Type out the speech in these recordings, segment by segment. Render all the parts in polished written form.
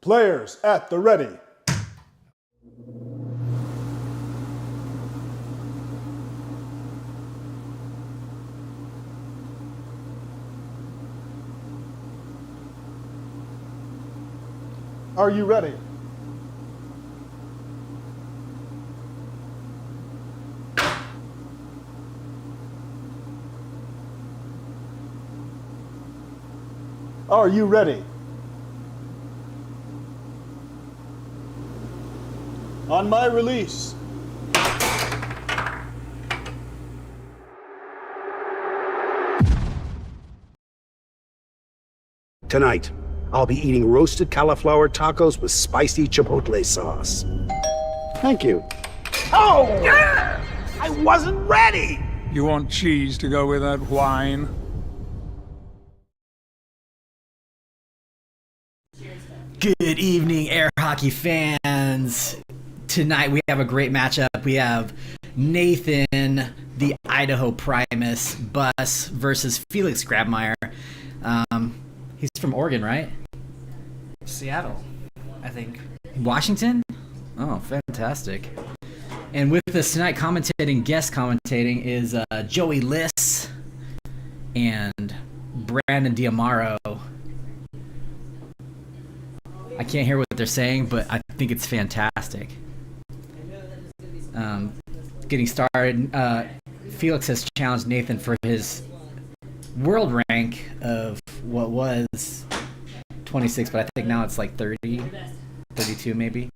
Players at the ready. Are you ready? Are you ready? On my release. Tonight, I'll be eating roasted cauliflower tacos with spicy chipotle sauce. Thank you. Oh! Yeah! I wasn't ready! You want cheese to go with that wine? Good evening, air hockey fans. Tonight we have a great matchup. We have Nathan, the Idaho primus, Bus versus Felix Grabmayr. He's from Oregon, right? Seattle, I think. Washington? Oh, fantastic. And with us tonight guest commentating is Joey Liss and Brandan Diamaro. I can't hear what they're saying, but I think it's fantastic. Getting started, Felix has challenged Nathan for his world rank of what was 26, but I think now it's like 30, 32 maybe.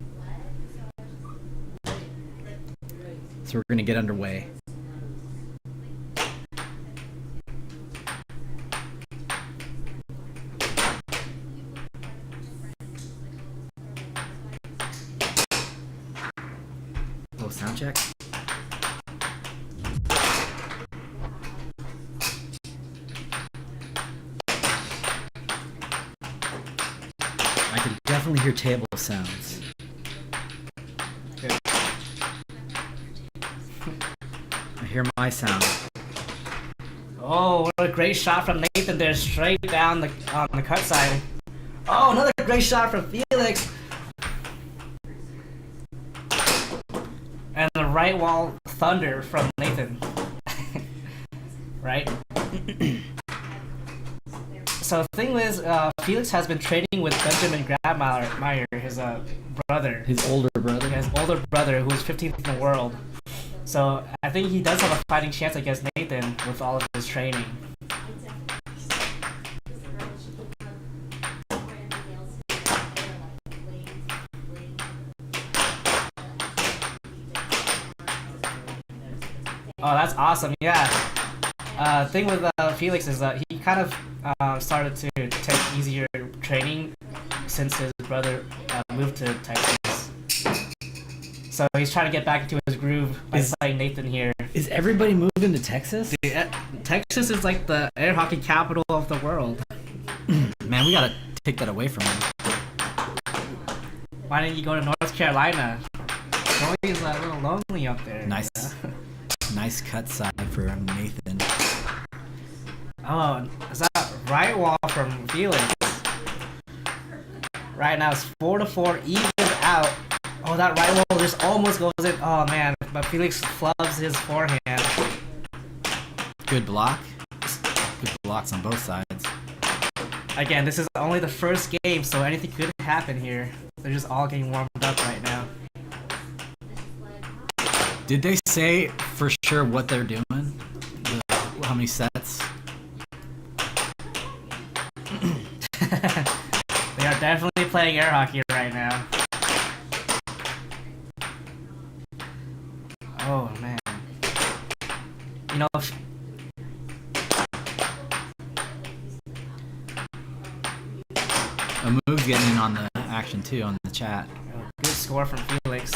So we're going to get underway. Oh, sound check. I can definitely hear table sounds. Good. I hear my sound. Oh, what a great shot from Nathan there, straight down on the cut side. Oh, another great shot from Felix. And the right wall thunder from Nathan. Right? So the thing is, Felix has been training with Benjamin Grabmayr, his brother. His older brother? His older brother, who is 15th in the world. So I think he does have a fighting chance against Nathan with all of his training. Oh, that's awesome, yeah. Thing with Felix is that he kind of started to take easier training since his brother moved to Texas. So he's trying to get back into his groove by playing Nathan here. Is everybody moving to Texas? Dude, Texas is like the air hockey capital of the world. Man, we gotta take that away from him. Why didn't you go to North Carolina? Joey's a little lonely up there. Nice. Nice cut side for Nathan. Oh, is that right wall from Felix? Right now it's 4-4, even out. Oh, that right wall just almost goes in. Oh man, but Felix flubs his forehand. Good block. Good blocks on both sides. Again, this is only the first game, so anything could happen here. They're just all getting warmed up right now. Did they say for sure what they're doing? How many sets? They are definitely playing air hockey right now. Oh man. You know, A move's getting in on the action too on the chat. good score from Felix.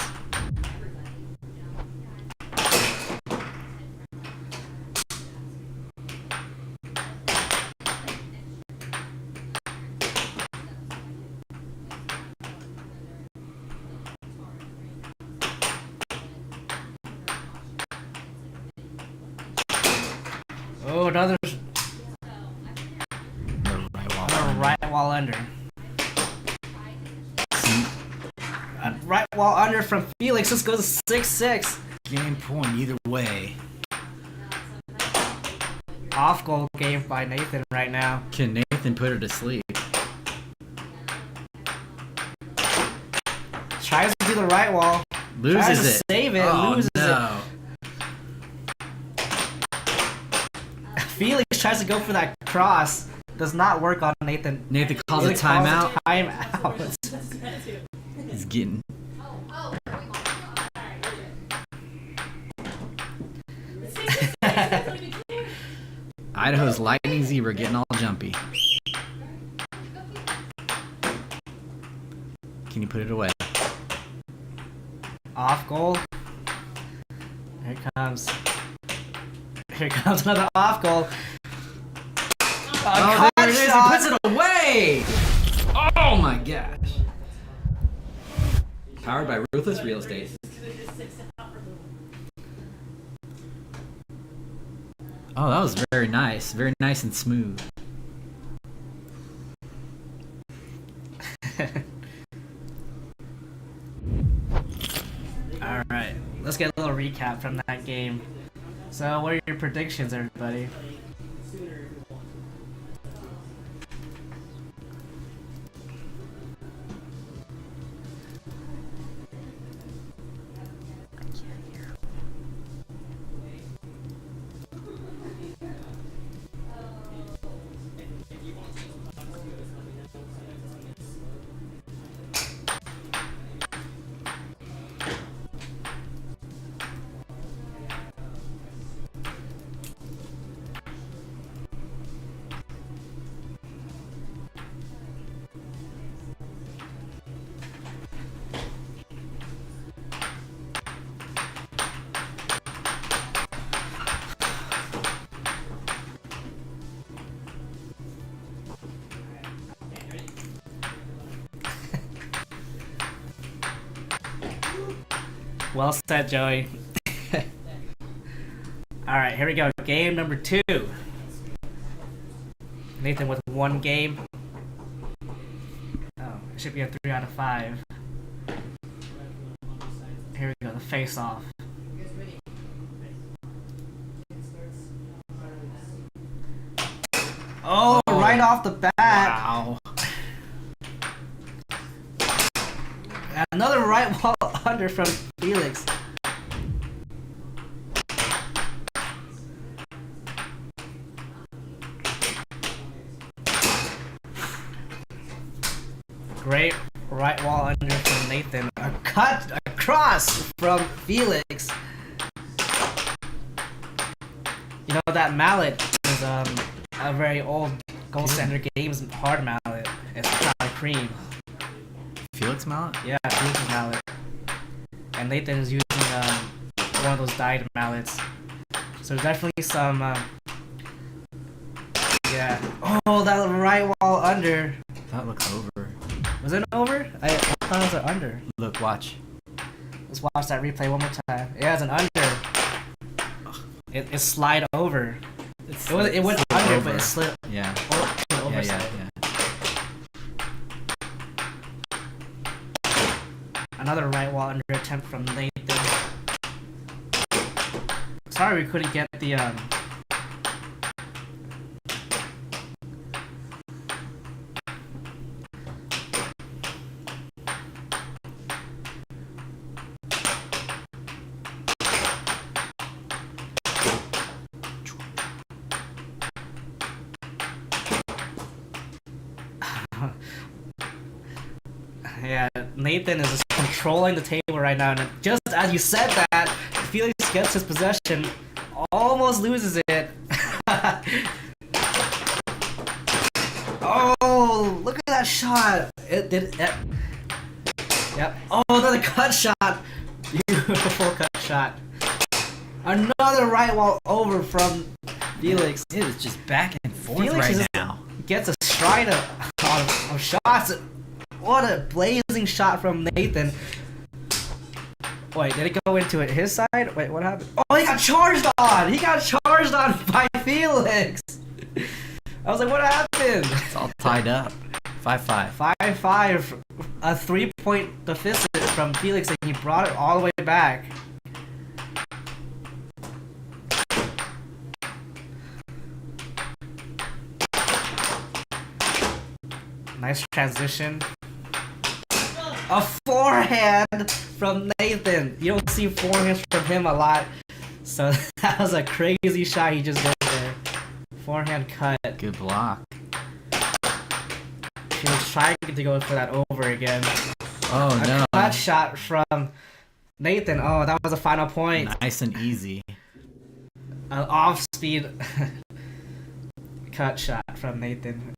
Oh, another The right wall. right wall under. right wall under from Felix. This goes to 6-6. Game point either way. Off goal game by Nathan right now. Can Nathan put her to sleep? Tries to do the right wall. Loses Tries to it. save it. Oh, Loses no. it. Felix tries to go for that cross. Does not work on Nathan. Nathan calls a Nathan calls timeout. Timeout. He's getting. Idaho's lightning zebra getting all jumpy. Can you put it away? Off goal. Here it comes. Here comes another off goal. Oh, there it is. He puts it away. Oh my gosh. Powered by Ruthless Real Estate. Oh, that was very nice. Very nice and smooth. Alright, let's get a little recap from that game. So, what are your predictions, everybody? Well said, Joey. Alright, here we go. Game number 2. Nathan with 1 game. Oh, it should be a 3 out of 5. Here we go, the face-off. Oh, right off the bat. Wow. Another right wall under from Felix. Great right wall under from Nathan. A cut across from Felix. You know, that mallet is a very old Gold Standard Games hard mallet. It's chocolate cream. Felix mallet? Yeah, Felix's mallet. And Nathan is using one of those dyed mallets. So there's definitely some, yeah. Oh, that right wall under. That looks over. Was it over? I thought it was an under. Look, watch. Let's watch that replay one more time. Yeah, it's an under. It slid over. It went under, over. but it slid Yeah. over. Yeah. Another right wall under attempt from Nathan. Sorry we couldn't get the Yeah, Nathan is just controlling the table right now, and just as you said that, Felix gets his possession, almost loses it. Oh, look at that shot! It did. Yep. Oh, another cut shot. Beautiful cut shot. Another right wall over from Felix. It is just back and forth Felix right is- now. Gets a stride of shots. What a blazing shot from Nathan. Wait, did it go into his side? Wait, what happened? Oh, he got charged on! He got charged on by Felix! I was like, what happened? It's all tied up. 5-5. 5-5. A 3-point deficit from Felix and he brought it all the way back. Nice transition. A forehand from Nathan. You don't see forehands from him a lot. So that was a crazy shot he just did there. Forehand cut. Good block. He was trying to go for that over again. Oh no. A cut shot from Nathan. Oh, that was a final point. Nice and easy. An off-speed cut shot from Nathan.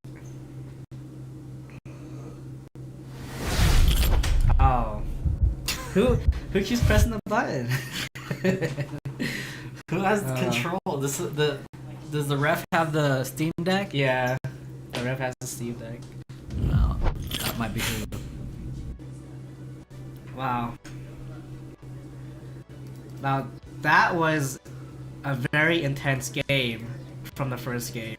Oh. Who keeps pressing the button? Who has control? Does the ref have the Steam Deck? Yeah. The ref has the Steam Deck. No, that might be who. Wow. Now, that was a very intense game from the first game.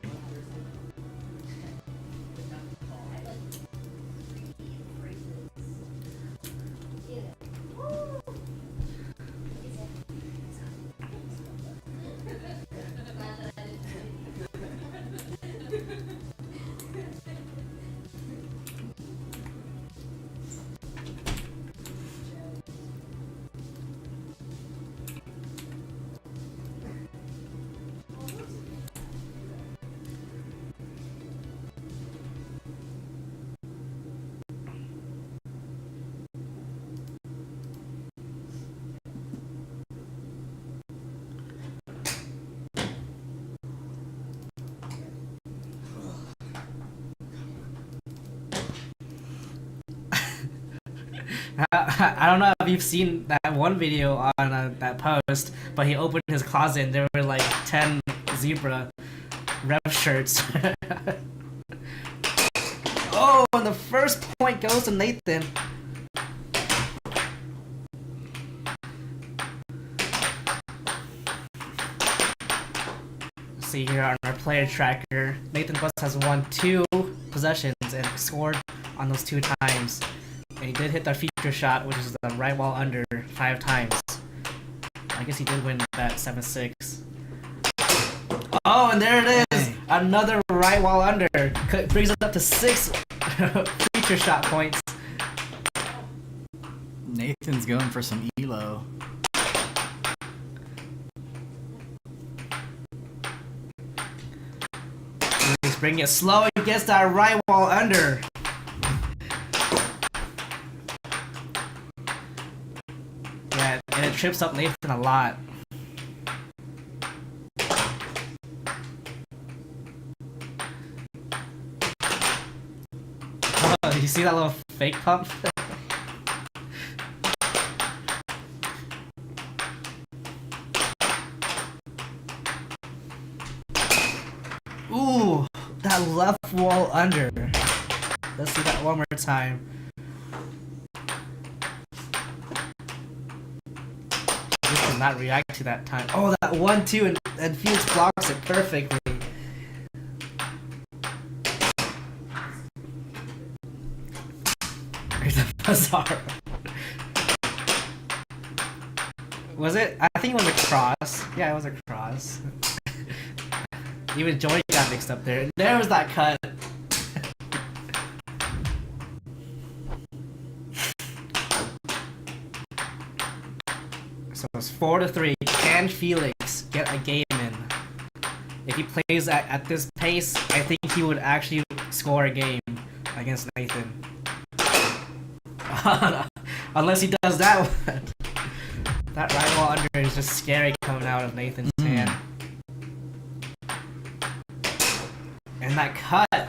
I don't know if you've seen that one video on that post, but he opened his closet and there were like 10 zebra ref shirts. Oh, and the first point goes to Nathan. See here on our player tracker, Nathan Bus has won 2 possessions and scored on those 2 times. And he did hit the feature shot, which is the right wall under 5 times. I guess he did win that 7-6. Oh, and there it is! Another right wall under. Brings it up to 6 feature shot points. Nathan's going for some elo. He's bringing it slow and gets that right wall under. Yeah, and it trips up Nathan a lot. Oh, you see that little fake pump? Ooh, that left wall under. Let's see that one more time. Just did not react to that time. Oh, that 1-2 and Felix blocks it perfectly. There's a bizarre. Was it? I think it was a cross. Yeah, it was a cross. Even Joey got mixed up there. There was that cut. So it's 4-3. Can Felix get a game in? If he plays at this pace, I think he would actually score a game against Nathan. Unless he does that one. That right wall under is just scary coming out of Nathan's hand. And that cut.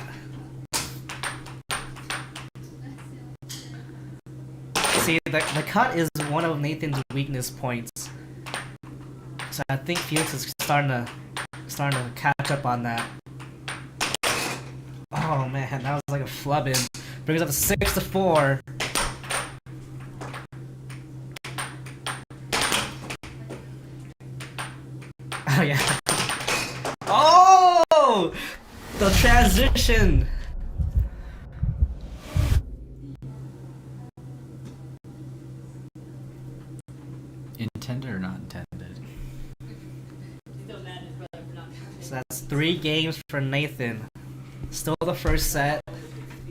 See, the cut is one of Nathan's weakness points. So I think Felix is starting to catch up on that. Oh man, that was like a flub in. Brings up to 6-4. Oh yeah. Oh! The transition! intended or not intended? So that's 3 games for Nathan. Still the first set.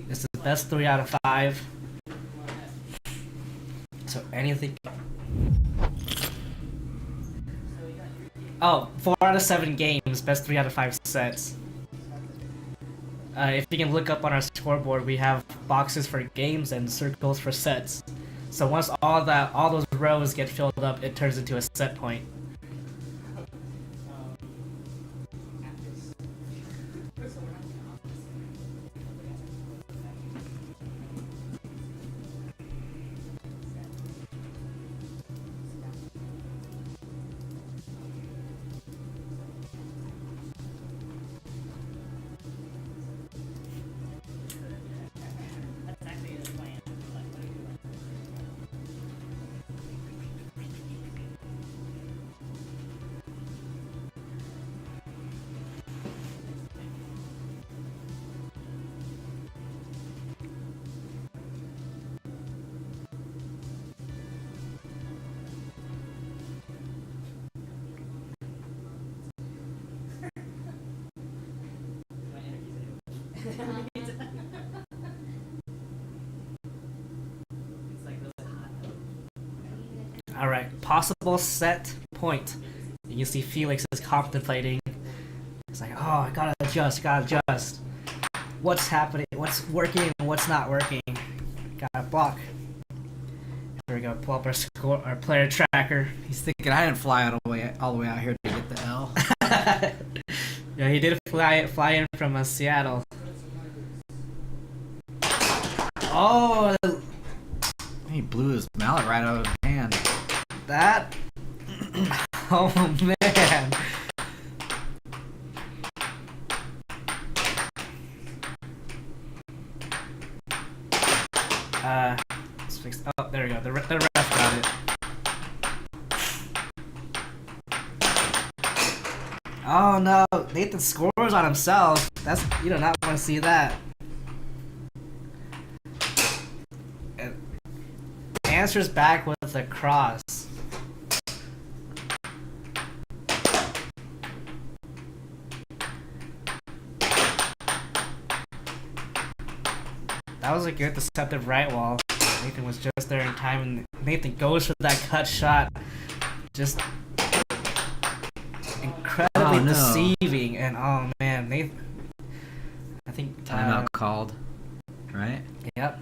It's the best 3 out of 5. So anything. Oh, 4 out of 7 games, best 3 out of 5 sets. If you can look up on our scoreboard, we have boxes for games and circles for sets. So once all those rows get filled up, it turns into a set point. Alright, possible set point. And you see Felix is contemplating. He's like, oh, I gotta adjust. What's happening? What's working? What's not working? Gotta block. Here we go, pull up our player tracker. He's thinking I didn't fly all the way out here to get the L. Yeah, he did fly in from Seattle. Oh, He blew his mallet right out of his hand. that. Oh man. Let's fix. Oh, there we go. The ref got it. Oh no, Nathan scores on himself. That's, you do not want to see that. And answers back with a cross. That was a good deceptive right wall. Nathan was just there in time, and Nathan goes for that cut shot. Just incredibly deceiving, and oh man, Nathan. I think Timeout called, right? Yep.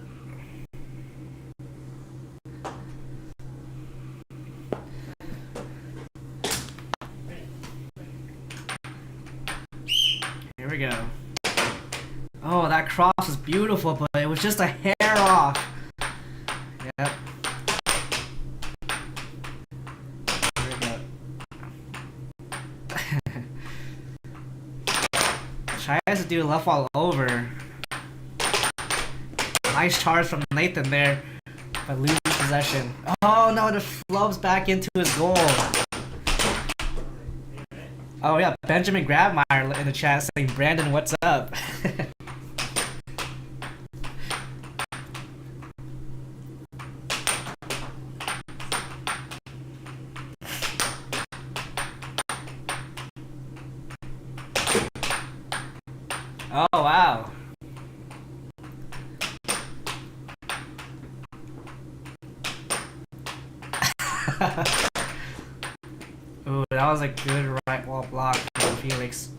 Here we go. Oh, that cross is beautiful, but it was just a hair off. Yep. Here we go. Tries to do left all over. Nice charge from Nathan there, but loses possession. Oh no, it flows back into his goal. Oh yeah, Benjamin Grabmayr in the chat saying, Brandan, what's up? Oh wow. Ooh, that was a good right wall block from Felix.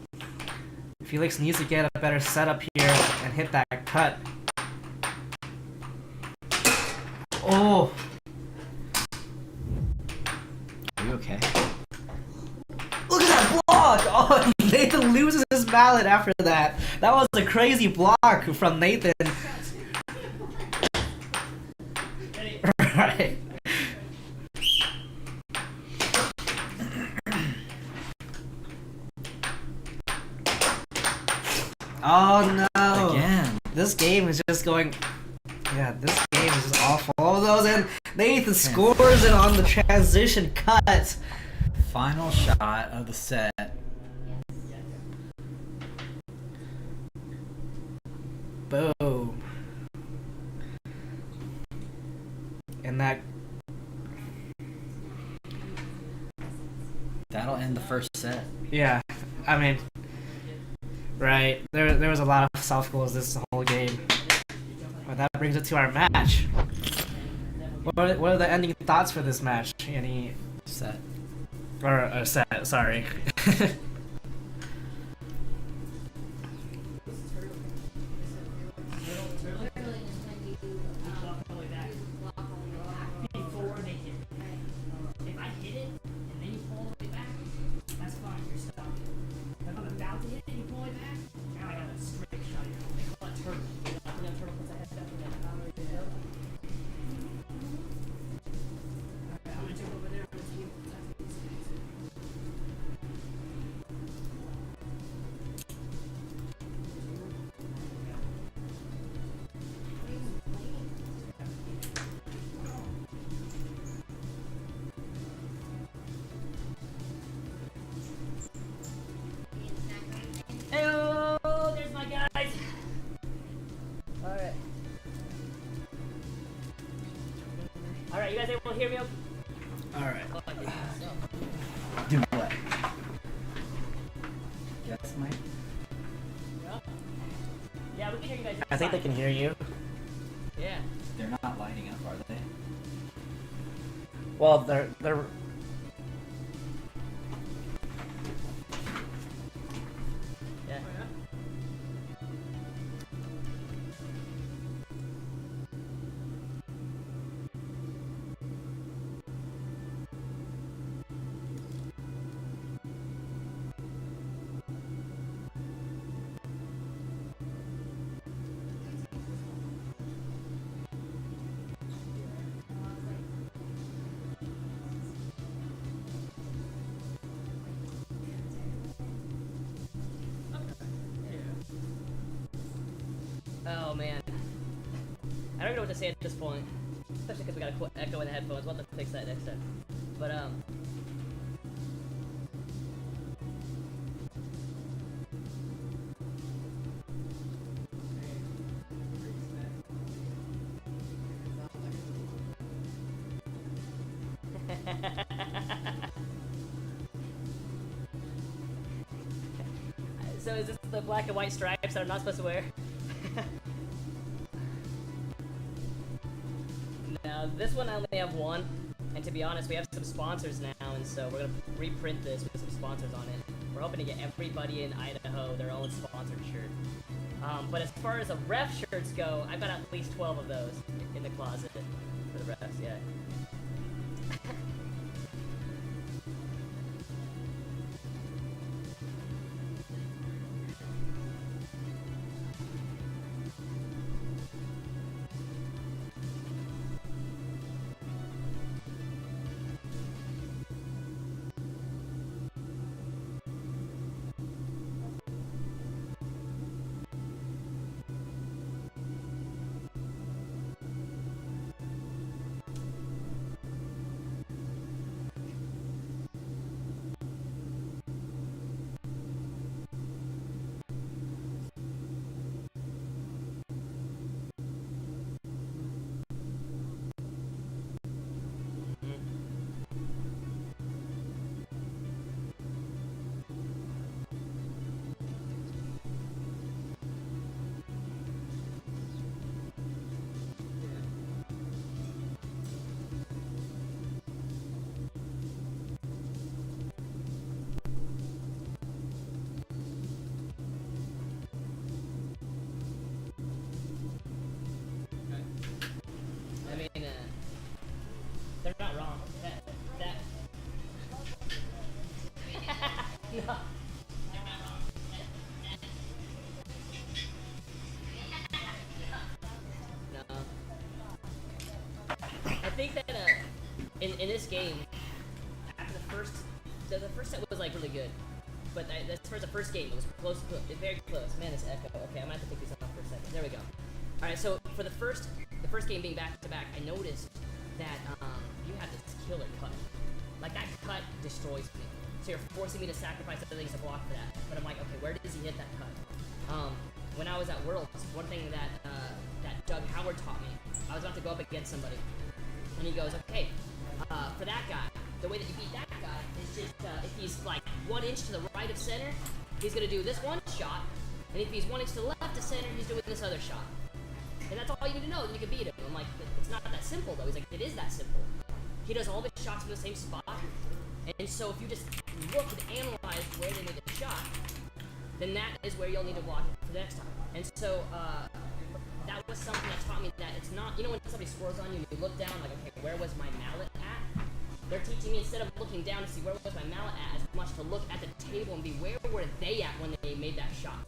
Felix needs to get a better setup here and hit that cut. Oh! Are you okay? Look at that block! Oh, Nathan loses his mallet after that. That was a crazy block from Nathan. Right. Oh no! Again. This game is just going. Yeah, this game is just awful. All those, and Nathan scores it on the transition cut. Final shot of the set. Boom. And that. That'll end the first set. Yeah, I mean, right. There was a lot of self goals this whole game. But that brings it to our match. What are the ending thoughts for this match? Any Set. or set? Sorry. Hello, there's my guys. All right, you guys able to hear me? Okay? All right. Oh, I did. Do what? Yes, Mike. Yeah, we can hear you guys. I think they can hear you. Yeah. They're not lighting up, are they? Well, they're. Yeah. Oh man. I don't even know what to say at this point. Especially because we got a echo in the headphones. We'll have to fix that next time. But So is this the black and white stripes that I'm not supposed to wear? Now, this one I only have one, and to be honest, we have some sponsors now, and so we're gonna reprint this with some sponsors on it. We're hoping to get everybody in Idaho their own sponsored shirt. But as far as the ref shirts go, I've got at least 12 of those in the closet for the refs, yeah. I mean, they're not wrong. That. No. No. I think that in this game, after the first set was like really good, but as far as the first game, it was close, very close. Man, this echo. Okay, I'm gonna have to take these off for a second. There we go. All right, so for the first game being back to back, I noticed that you had this killer cut. Like that cut destroys me. So you're forcing me to sacrifice other things to block for that. But I'm like, okay, where does he hit that cut? When I was at Worlds, one thing that Doug Howard taught me, I was about to go up against somebody, and he goes, okay, for that guy, the way that you beat that guy is just if he's like 1 inch to the right of center, he's gonna do this one shot, and if he's 1 inch to the left of center, he's doing this other shot. And that's all you need to know, then you can beat him. I'm like, it's not that simple though. He's like, it is that simple. He does all the shots from the same spot, and so if you just look and analyze where they made the shot, then that is where you'll need to block it for the next time. And so that was something that taught me that it's not, when somebody scores on you and you look down like, okay, where was my mallet at? They're teaching me, instead of looking down to see where was my mallet at, as much to look at the table and be where were they at when they made that shot.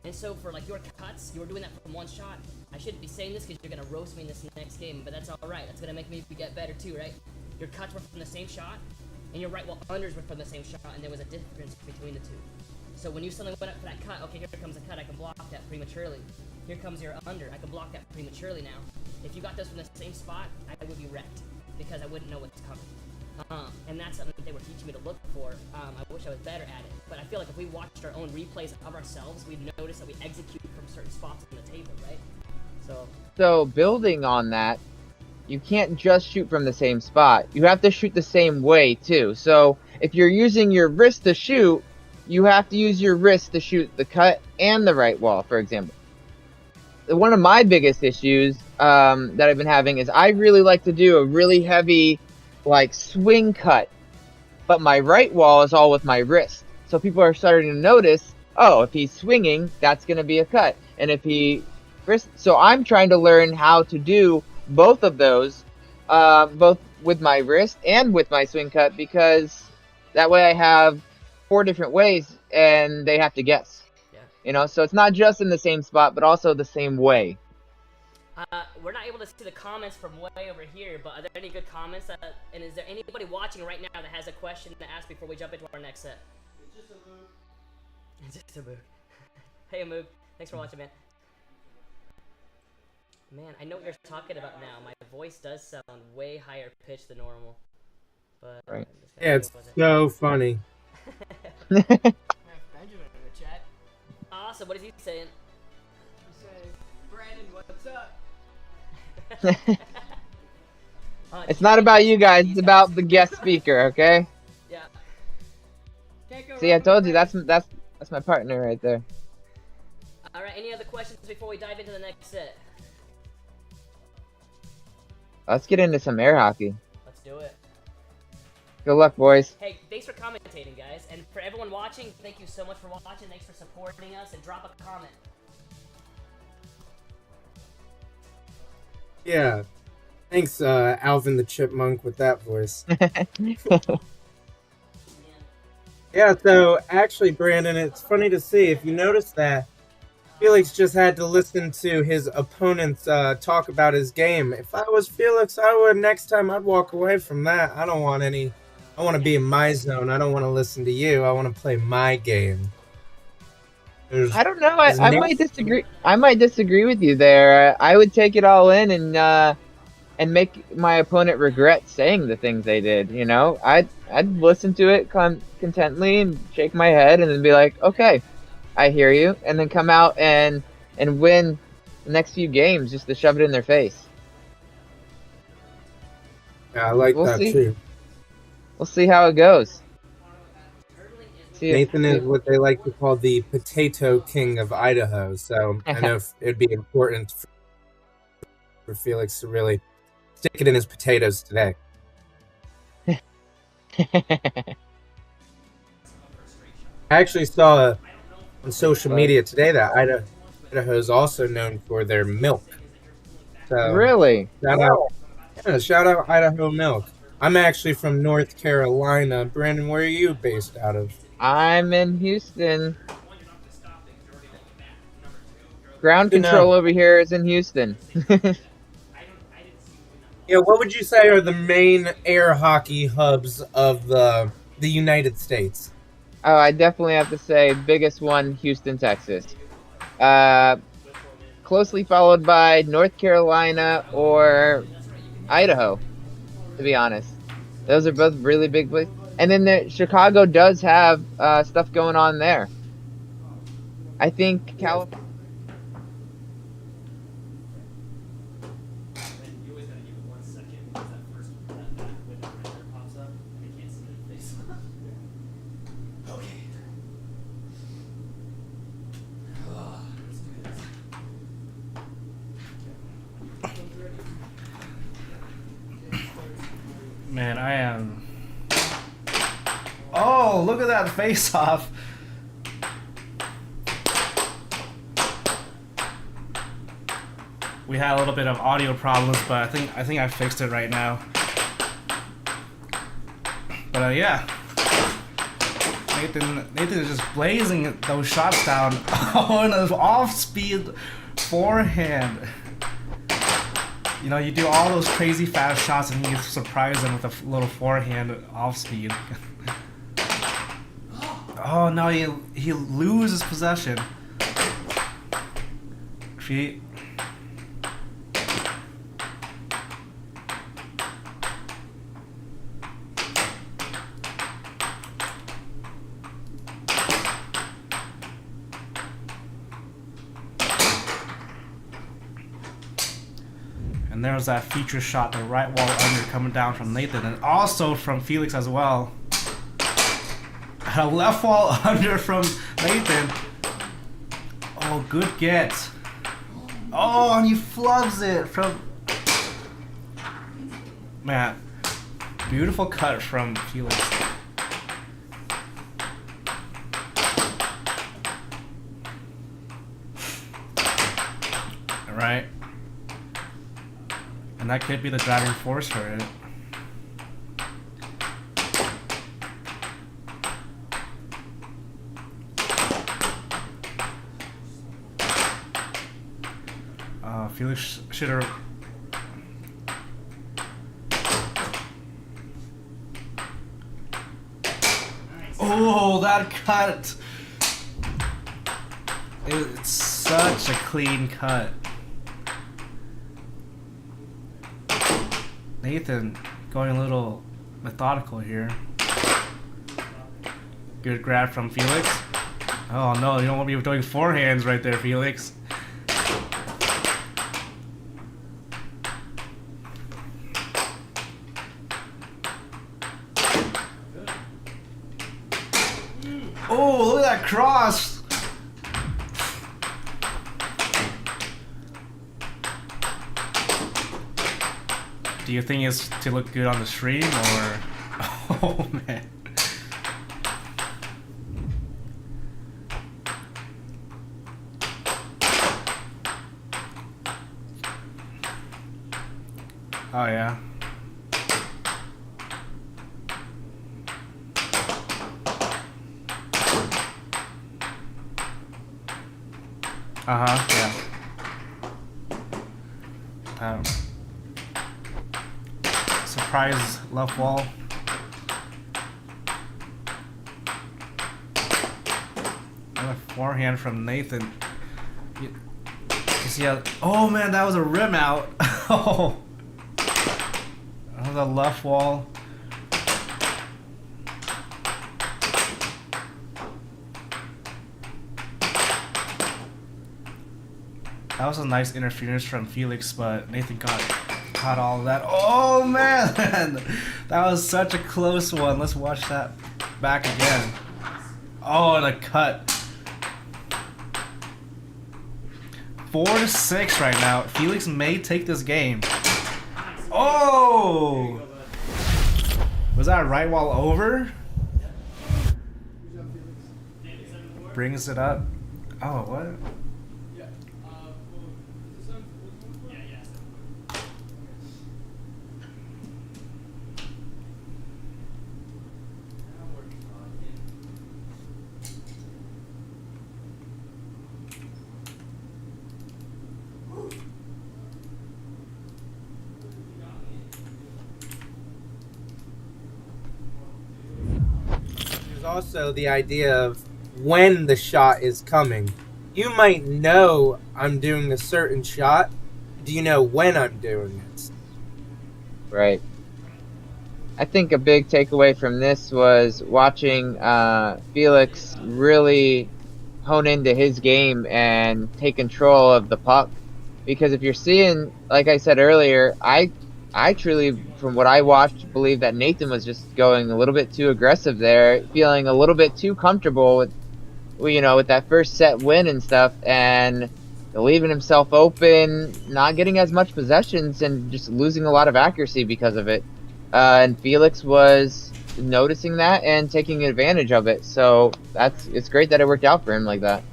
And so for like your cuts, you were doing that from one shot. I shouldn't be saying this because you're gonna roast me in this next game, but that's all right. That's gonna make me get better too, right? Your cuts were from the same shot, and your right wall unders were from the same shot, and there was a difference between the two. So when you suddenly went up for that cut, okay, here comes a cut, I can block that prematurely. Here comes your under, I can block that prematurely now. If you got those from the same spot, I would be wrecked, because I wouldn't know what's coming. And that's something that they were teaching me to look for. I wish I was better at it, but I feel like if we watched our own replays of ourselves, we'd notice that we execute from certain spots on the table, right? So building on that, you can't just shoot from the same spot. You have to shoot the same way too. So if you're using your wrist to shoot, you have to use your wrist to shoot the cut and the right wall, for example. One of my biggest issues that I've been having is I really like to do a really heavy, like, swing cut, but my right wall is all with my wrist. So people are starting to notice, oh, if he's swinging, that's going to be a cut. And if he wrist, so I'm trying to learn how to do both of those, both with my wrist and with my swing cut, because that way I have 4 different ways and they have to guess. Yeah. So it's not just in the same spot, but also the same way. We're not able to see the comments from way over here, but are there any good comments? And is there anybody watching right now that has a question to ask before we jump into our next set? It's just a move. It's just a move. Hey, Moog. Thanks for watching, man. Man, I know what you're talking about now. My voice does sound way higher pitched than normal. But right. Yeah, it's so funny. Benjamin in the chat. Awesome. What is he saying? He's saying, Brandon, what's up? It's not about you guys, it's about the guest speaker, okay? Yeah. See, I told you, that's my partner right there. Alright, any other questions before we dive into the next set? Let's get into some air hockey. Let's do it. Good luck, boys. Hey, thanks for commentating, guys. And for everyone watching, thank you so much for watching. Thanks for supporting us, and drop a comment. Yeah. Thanks, Alvin the Chipmunk with that voice. Yeah, so actually, Brandon, it's funny to see. If you notice that, Felix just had to listen to his opponents talk about his game. If I was Felix, next time I'd walk away from that. I don't want any... I want to be in my zone. I don't want to listen to you. I want to play my game. I don't know. I might disagree. I might disagree with you there. I would take it all in and make my opponent regret saying the things they did. I'd listen to it contently and shake my head and then be like, okay, I hear you, and then come out and win the next few games just to shove it in their face. Yeah, I like that too. We'll see how it goes. Nathan is what they like to call the potato king of Idaho, so I know it'd be important for Felix to really stick it in his potatoes today. I actually saw on social media today that Idaho is also known for their milk. So, really? Shout out Idaho milk. I'm actually from North Carolina. Brandon, where are you based out of? I'm in Houston. Ground control over here is in Houston. Yeah, what would you say are the main air hockey hubs of the United States? Oh, I definitely have to say biggest one, Houston, Texas. Closely followed by North Carolina or Idaho, to be honest. Those are both really big places. And then Chicago does have stuff going on there. I think California. Man, I am. Oh, look at that face off. We had a little bit of audio problems, but I think I fixed it right now. But yeah, Nathan is just blazing those shots down. Oh, and an off-speed forehand. You know, you do all those crazy fast shots and you surprise them with a little forehand off-speed. Oh no, he loses possession. Feet. And there was that feature shot, the right wall under coming down from Nathan, and also from Felix as well. A left wall under from Nathan. Oh, good get. Oh, and he flubs it from... Man, beautiful cut from Felix. Alright. And that could be the driving force for it. Felix should have. Oh, that cut! It's such a clean cut. Nathan going a little methodical here. Good grab from Felix. Oh no, you don't want to be doing forehands right there, Felix. Oh, look at that cross! Do you think it's to look good on the stream, or... Oh, man. Oh, yeah. Yeah. Surprise left wall. Another forehand from Nathan. You see how... Oh man, that was a rim out. Oh. Another left wall. That was a nice interference from Felix, but Nathan caught all of that. Oh man, that was such a close one. Let's watch that back again. Oh, and a cut. 4-6 right now. Felix may take this game. Oh! Was that right wall over? Brings it up. Oh, what? Also the idea of when the shot is coming. You might know I'm doing a certain shot. Do you know when I'm doing it? Right. I think a big takeaway from this was watching Felix really hone into his game and take control of the puck. Because if you're seeing, like I said earlier, I truly, from what I watched, believe that Nathan was just going a little bit too aggressive there, feeling a little bit too comfortable with, you know, with that first set win and stuff, and leaving himself open, not getting as much possessions, and just losing a lot of accuracy because of it. and Felix was noticing that and taking advantage of it. So it's great that it worked out for him like that.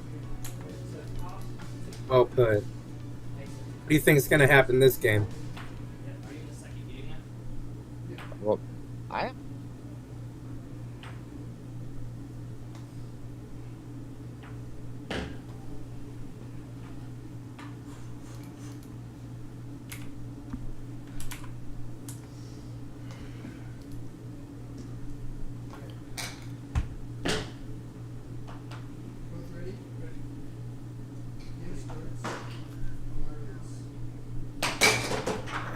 Well put. What do you think is going to happen this game? Well, I.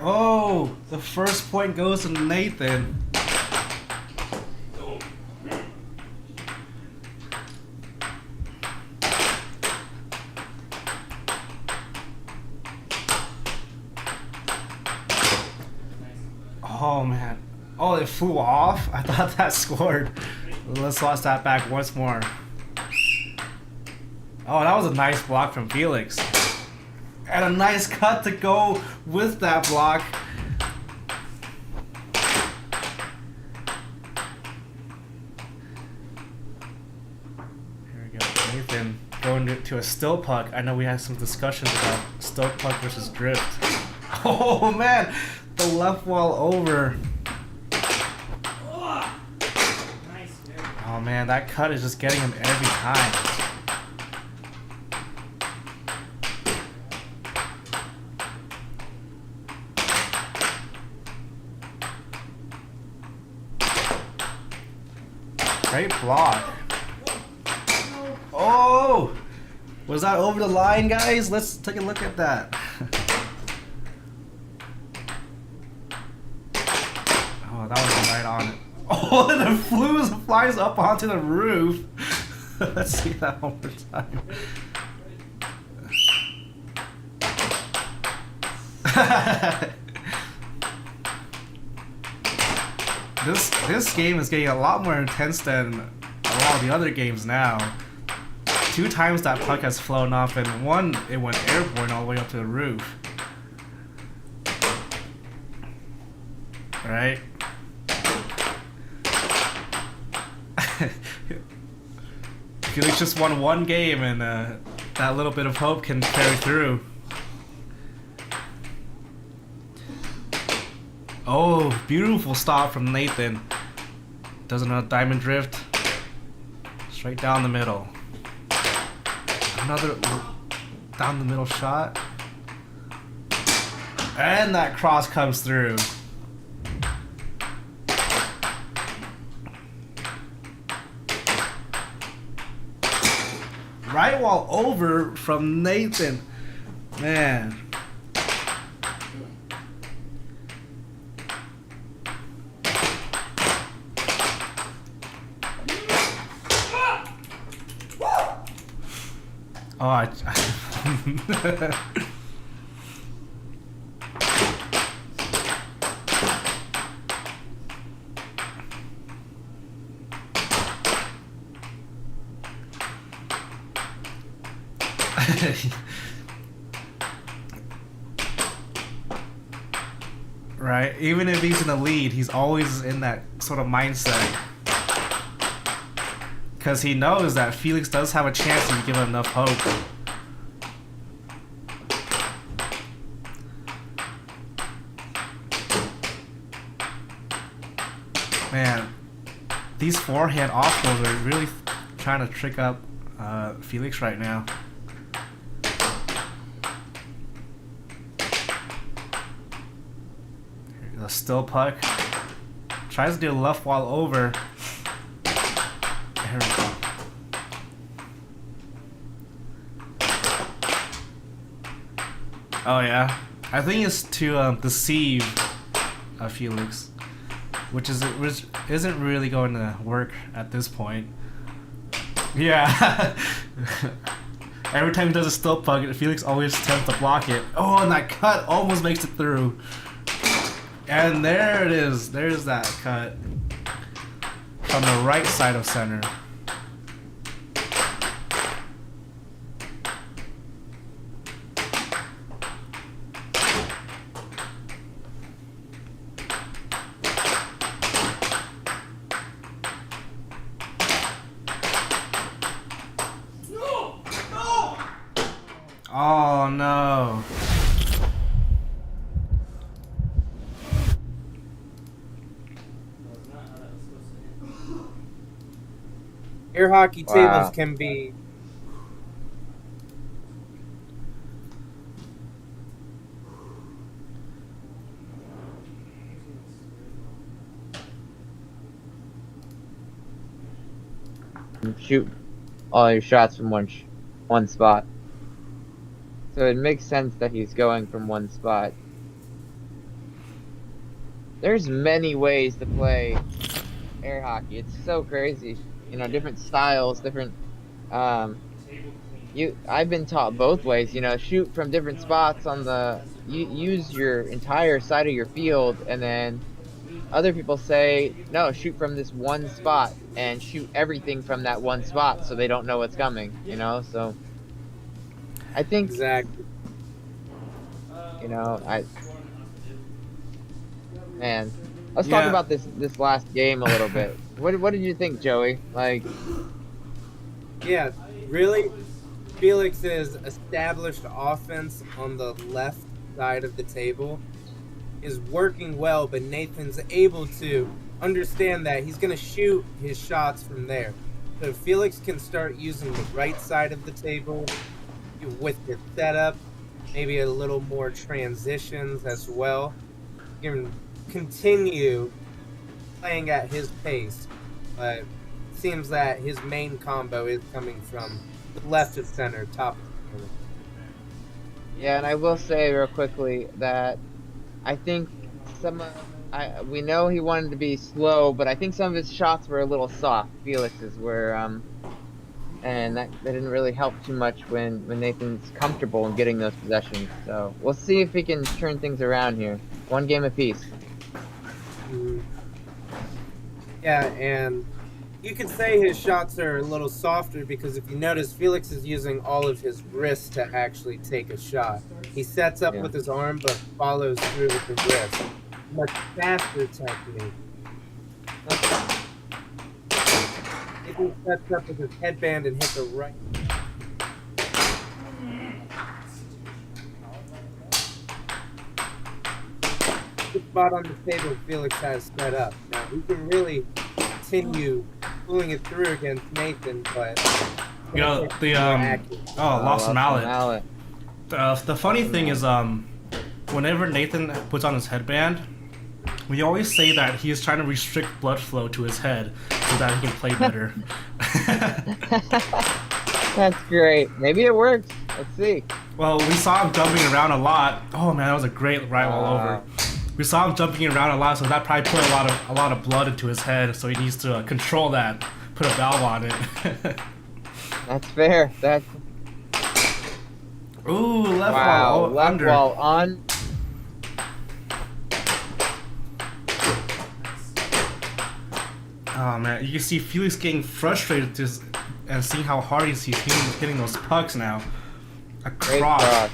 Oh, the first point goes to Nathan. Oh man. Oh, it flew off? I thought that scored. Let's toss that back once more. Oh, that was a nice block from Felix. And a nice cut to go with that block. Here we go. Nathan going to a still puck. I know we had some discussions about still puck versus drift. Oh man, the left wall over. Oh man, that cut is just getting him every time. Great block. Oh! Was that over the line, guys? Let's take a look at that. Oh, that was right on it. Oh, and the flies up onto the roof. Let's see that one more time. This game is getting a lot more intense than a lot of the other games now. 2 times that puck has flown off, and one it went airborne all the way up to the roof. Right? Felix just won 1 game, and that little bit of hope can carry through. Oh, beautiful stop from Nathan. Does another diamond drift. Straight down the middle. Another down the middle shot. And that cross comes through. Right wall over from Nathan. Man. Oh, right? Even if he's in the lead, he's always in that sort of mindset. Because he knows that Felix does have a chance if you give him enough hope. Man, these forehand offloads are really trying to trick up Felix right now. The still puck. Tries to do a left wall over. Here we go. Oh yeah, I think it's to deceive Felix, which isn't really going to work at this point. Yeah. Every time he does a still puck, Felix always attempts to block it. Oh, and that cut almost makes it through. And there it is. There's that cut from the right side of center. Air hockey Wow. tables can be shoot all your shots from one spot. So it makes sense that he's going from one spot. There's many ways to play air hockey. It's so crazy. You know, different styles, different I've been taught both ways, you know, shoot from different spots on the use your entire side of your field, and then other people say, no, shoot from this one spot and shoot everything from that one spot so they don't know what's coming, you know? So I think, exactly. you know, man, let's talk about this last game a little bit. What did you think, Joey? Like, Yeah, really, Felix's established offense on the left side of the table is working well, but Nathan's able to understand that he's going to shoot his shots from there. So if Felix can start using the right side of the table with his setup, maybe a little more transitions as well, he can continue playing at his pace. But it seems that his main combo is coming from the left of center, top of center. yeah, and I will say real quickly that I think we know he wanted to be slow, but I think some of his shots were a little soft. Felix's were, and that didn't really help too much when Nathan's comfortable in getting those possessions. So we'll see if he can turn things around here. One game apiece. Yeah, and you could say his shots are a little softer because if you notice, Felix is using all of his wrist to actually take a shot. He sets up with his arm but follows through with the wrist. Much faster technique. If he sets up with his headband and hit the right. The spot on the table Felix has set up. Now he can really continue pulling it through against Nathan, but You know, lost the mallet. The funny thing is, whenever Nathan puts on his headband, we always say that he is trying to restrict blood flow to his head so that he can play better. That's great. Maybe it works. Let's see. Well, we saw him jumping around a lot. Oh man, that was a great right all over. We saw him jumping around a lot, so that probably put a lot of blood into his head. So he needs to control that, put a valve on it. That's fair. That's ooh, left wow. wall Left under. wall on. Oh man, you can see Felix getting frustrated just and seeing how hard he's hitting those pucks now. Great cross.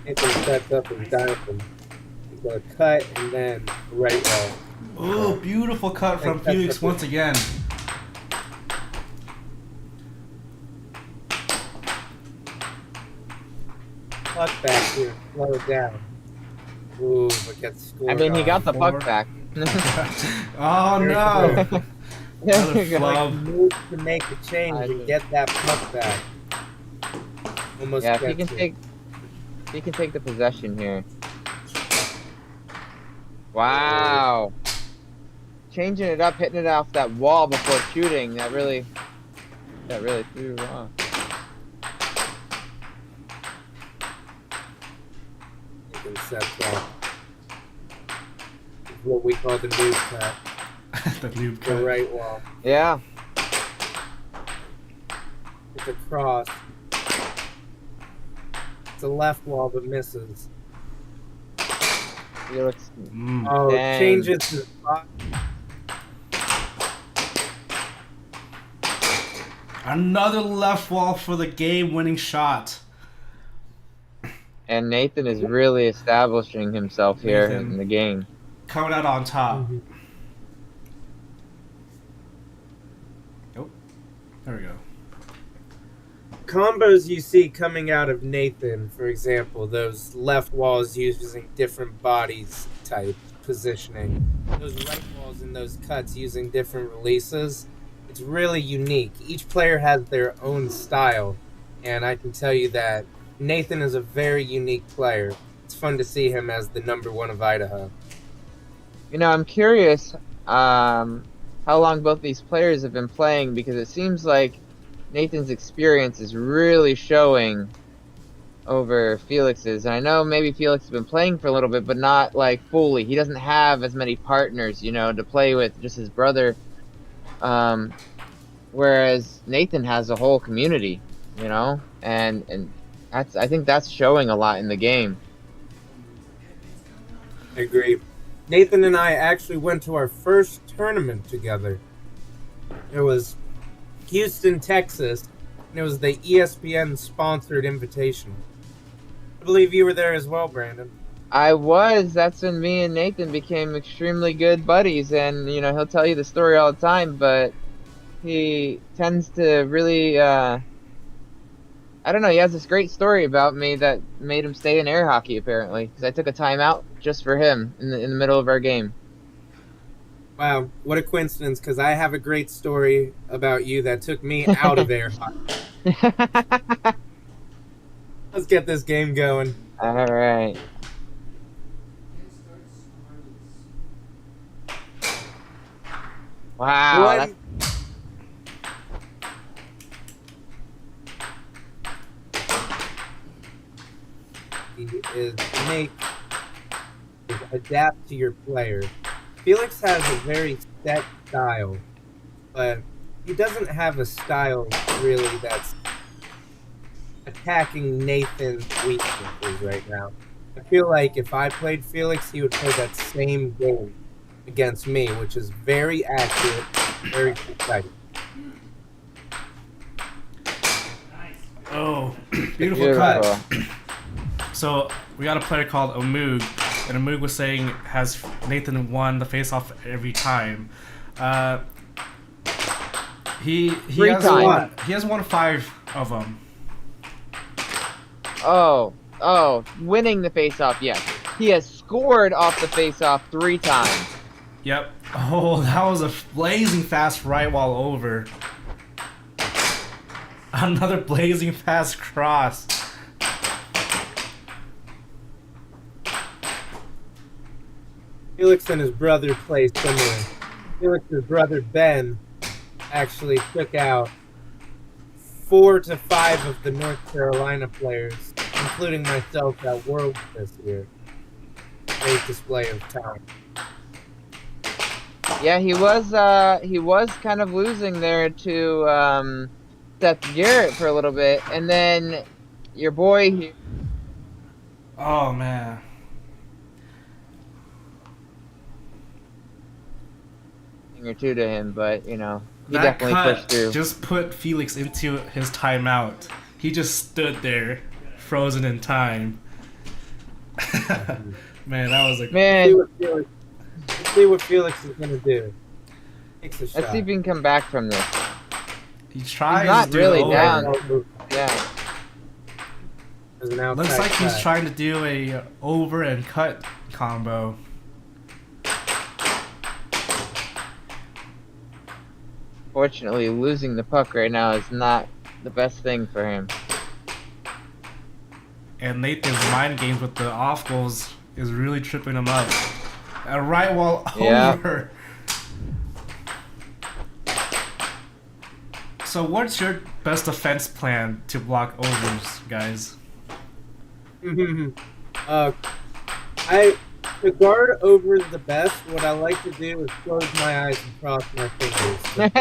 Nathan sets up and diamond. He's gonna cut and then right wall. Oh, beautiful cut from Felix once again. Puck back here, slow it down. Ooh, but gets scored. I mean, he got the puck Four. back. Oh no! Another flub. Move to make the change and get that puck back. Almost Yeah, if he gets can it. take the possession here. Wow. Changing it up, hitting it off that wall before shooting, that really threw off. Nathan sets up. What we call the noob cut. The noob The cut. right wall. Yeah. It's a cross. It's a left wall but misses. Felix. Oh, Dang. changes the spot. Another left wall for the game-winning shot. And Nathan is really establishing himself here Nathan. in the game. Coming out on top. There we go. Combos you see coming out of Nathan, for example, those left walls using different bodies type positioning, those right walls and those cuts using different releases, it's really unique. Each player has their own style, and I can tell you that Nathan is a very unique player. It's fun to see him as the #1 of Idaho. You know, I'm curious how long both these players have been playing, because it seems like Nathan's experience is really showing over Felix's. And I know maybe Felix has been playing for a little bit, but not like fully. He doesn't have as many partners, you know, to play with, just his brother. Whereas Nathan has a whole community, you know, and that's, I think that's showing a lot in the game. I agree. Nathan and I actually went to our first tournament together. It was Houston, Texas, and it was the ESPN sponsored invitation. I believe you were there as well, Brandon. I was. That's when me and Nathan became extremely good buddies, and you know, he'll tell you the story all the time, but he tends to really I don't know, he has this great story about me that made him stay in air hockey, apparently, because I took a timeout just for him in the middle of our game. Wow, what a coincidence, because I have a great story about you that took me out of air hockey. Let's get this game going. All right. Wow. One- That's... is adapt to your player. Felix has a very set style, but he doesn't have a style really that's attacking Nathan's weaknesses right now. I feel like if I played Felix, he would play that same game against me, which is very accurate, very precise. Oh, beautiful cut. So we got a player called Amug, and Amug was saying has Nathan won the face-off every time. He has won 5 of them. Oh, winning the face-off, yes. He has scored off the face-off 3 times. Yep. Oh, that was a blazing fast right wall over. Another blazing fast cross. Felix and his brother play similar. Felix's brother Ben actually took out 4 to 5 of the North Carolina players, including myself, at Worlds this year. Great display of talent. Yeah, he was kind of losing there to Seth Garrett for a little bit, and then your boy. Oh man. Or 2 to him, but you know, he That definitely cut pushed through. just put Felix into his timeout. He just stood there, frozen in time. Man, that was a Man, Let's see what Felix is gonna do. Takes a shot. let's see if he can come back from this. he tries He's not to do really over. down. Yeah. There's an outside Looks like he's cut. trying to do a over and cut combo. Fortunately, losing the puck right now is not the best thing for him. And Nathan's mind games with the off goals is really tripping him up. A right wall Yeah. over. So what's your best defense plan to block overs, guys? To guard over the best, what I like to do is close my eyes and cross my fingers. There's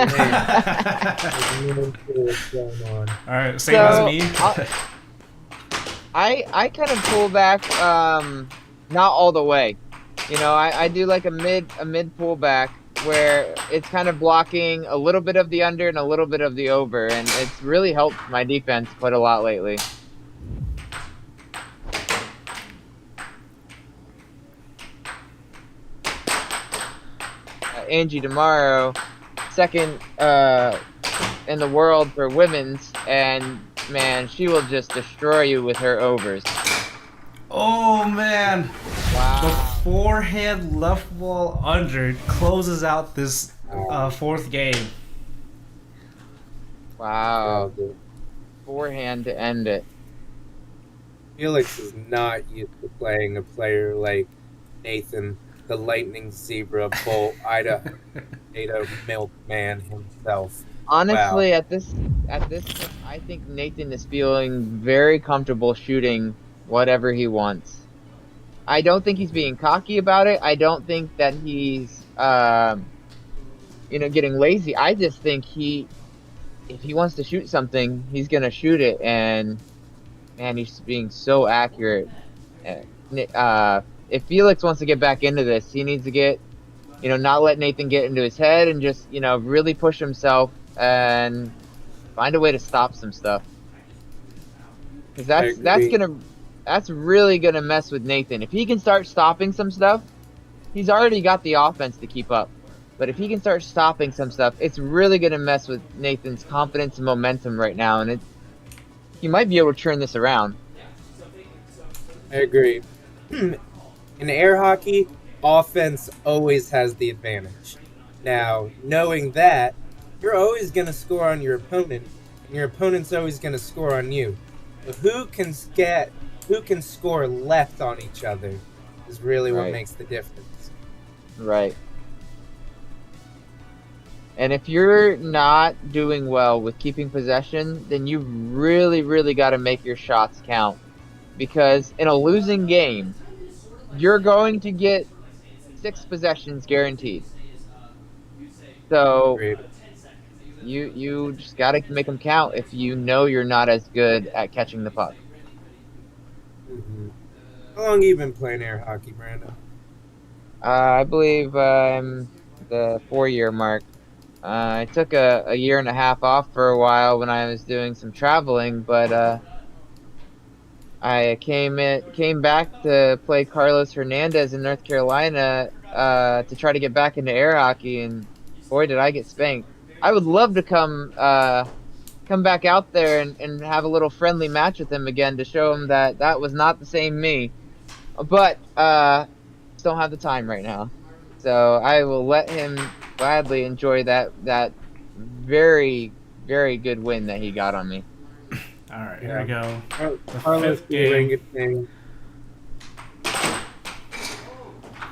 no clue what's going on. Alright, same So, as me. I kind of pull back, not all the way. You know, I do like a mid pullback where it's kind of blocking a little bit of the under and a little bit of the over, and it's really helped my defense quite a lot lately. Angie tomorrow, second in the world for women's, and man, she will just destroy you with her overs. Oh man! The Wow. forehand left wall under closes out this fourth game. Wow. Forehand to end it. Felix is not used to playing a player like Nathan, the Lightning Zebra Bolt, Idaho milkman himself. Honestly, Wow. at this I think Nathan is feeling very comfortable shooting whatever he wants. I don't think he's being cocky about it. I don't think that he's getting lazy. I just think if he wants to shoot something, he's gonna shoot it, and man, he's being so accurate. If Felix wants to get back into this, he needs to not let Nathan get into his head and just, really push himself and find a way to stop some stuff. Because that's really gonna mess with Nathan. If he can start stopping some stuff, he's already got the offense to keep up. But if he can start stopping some stuff, it's really gonna mess with Nathan's confidence and momentum right now, and he might be able to turn this around. I agree. In air hockey, offense always has the advantage. Now, knowing that, you're always going to score on your opponent, and your opponent's always going to score on you. But who can score left on each other is really what Right. makes the difference. Right. And if you're not doing well with keeping possession, then you really, really got to make your shots count. Because in a losing game, you're going to get 6 possessions guaranteed. So Agreed. you just got to make them count if you know you're not as good at catching the puck. Mm-hmm. How long have you been playing air hockey, Brandan? I believe I'm the 4-year mark. I took a year and a half off for a while when I was doing some traveling, but I came back to play Carlos Hernandez in North Carolina to try to get back into air hockey, and boy, did I get spanked. I would love to come back out there and have a little friendly match with him again to show him that was not the same me. But just don't have the time right now. So I will let him gladly enjoy that very, very good win that he got on me. All right, here we go. Carlos fifth game. orangutan.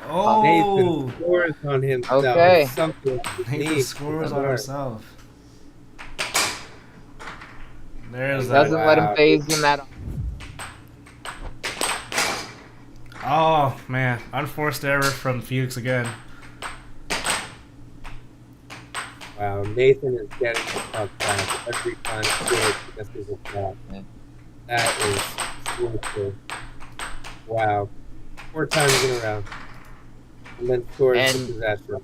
Oh, Nathan scores on himself. Okay. Something Nathan unique. scores on himself. There's Doesn't that. let him phase him at all. Oh man, unforced error from Felix again. Wow, Nathan is getting the puck back every time Felix misses a shot. That is beautiful. Wow. 4 times in a row. And then scores And- the possession.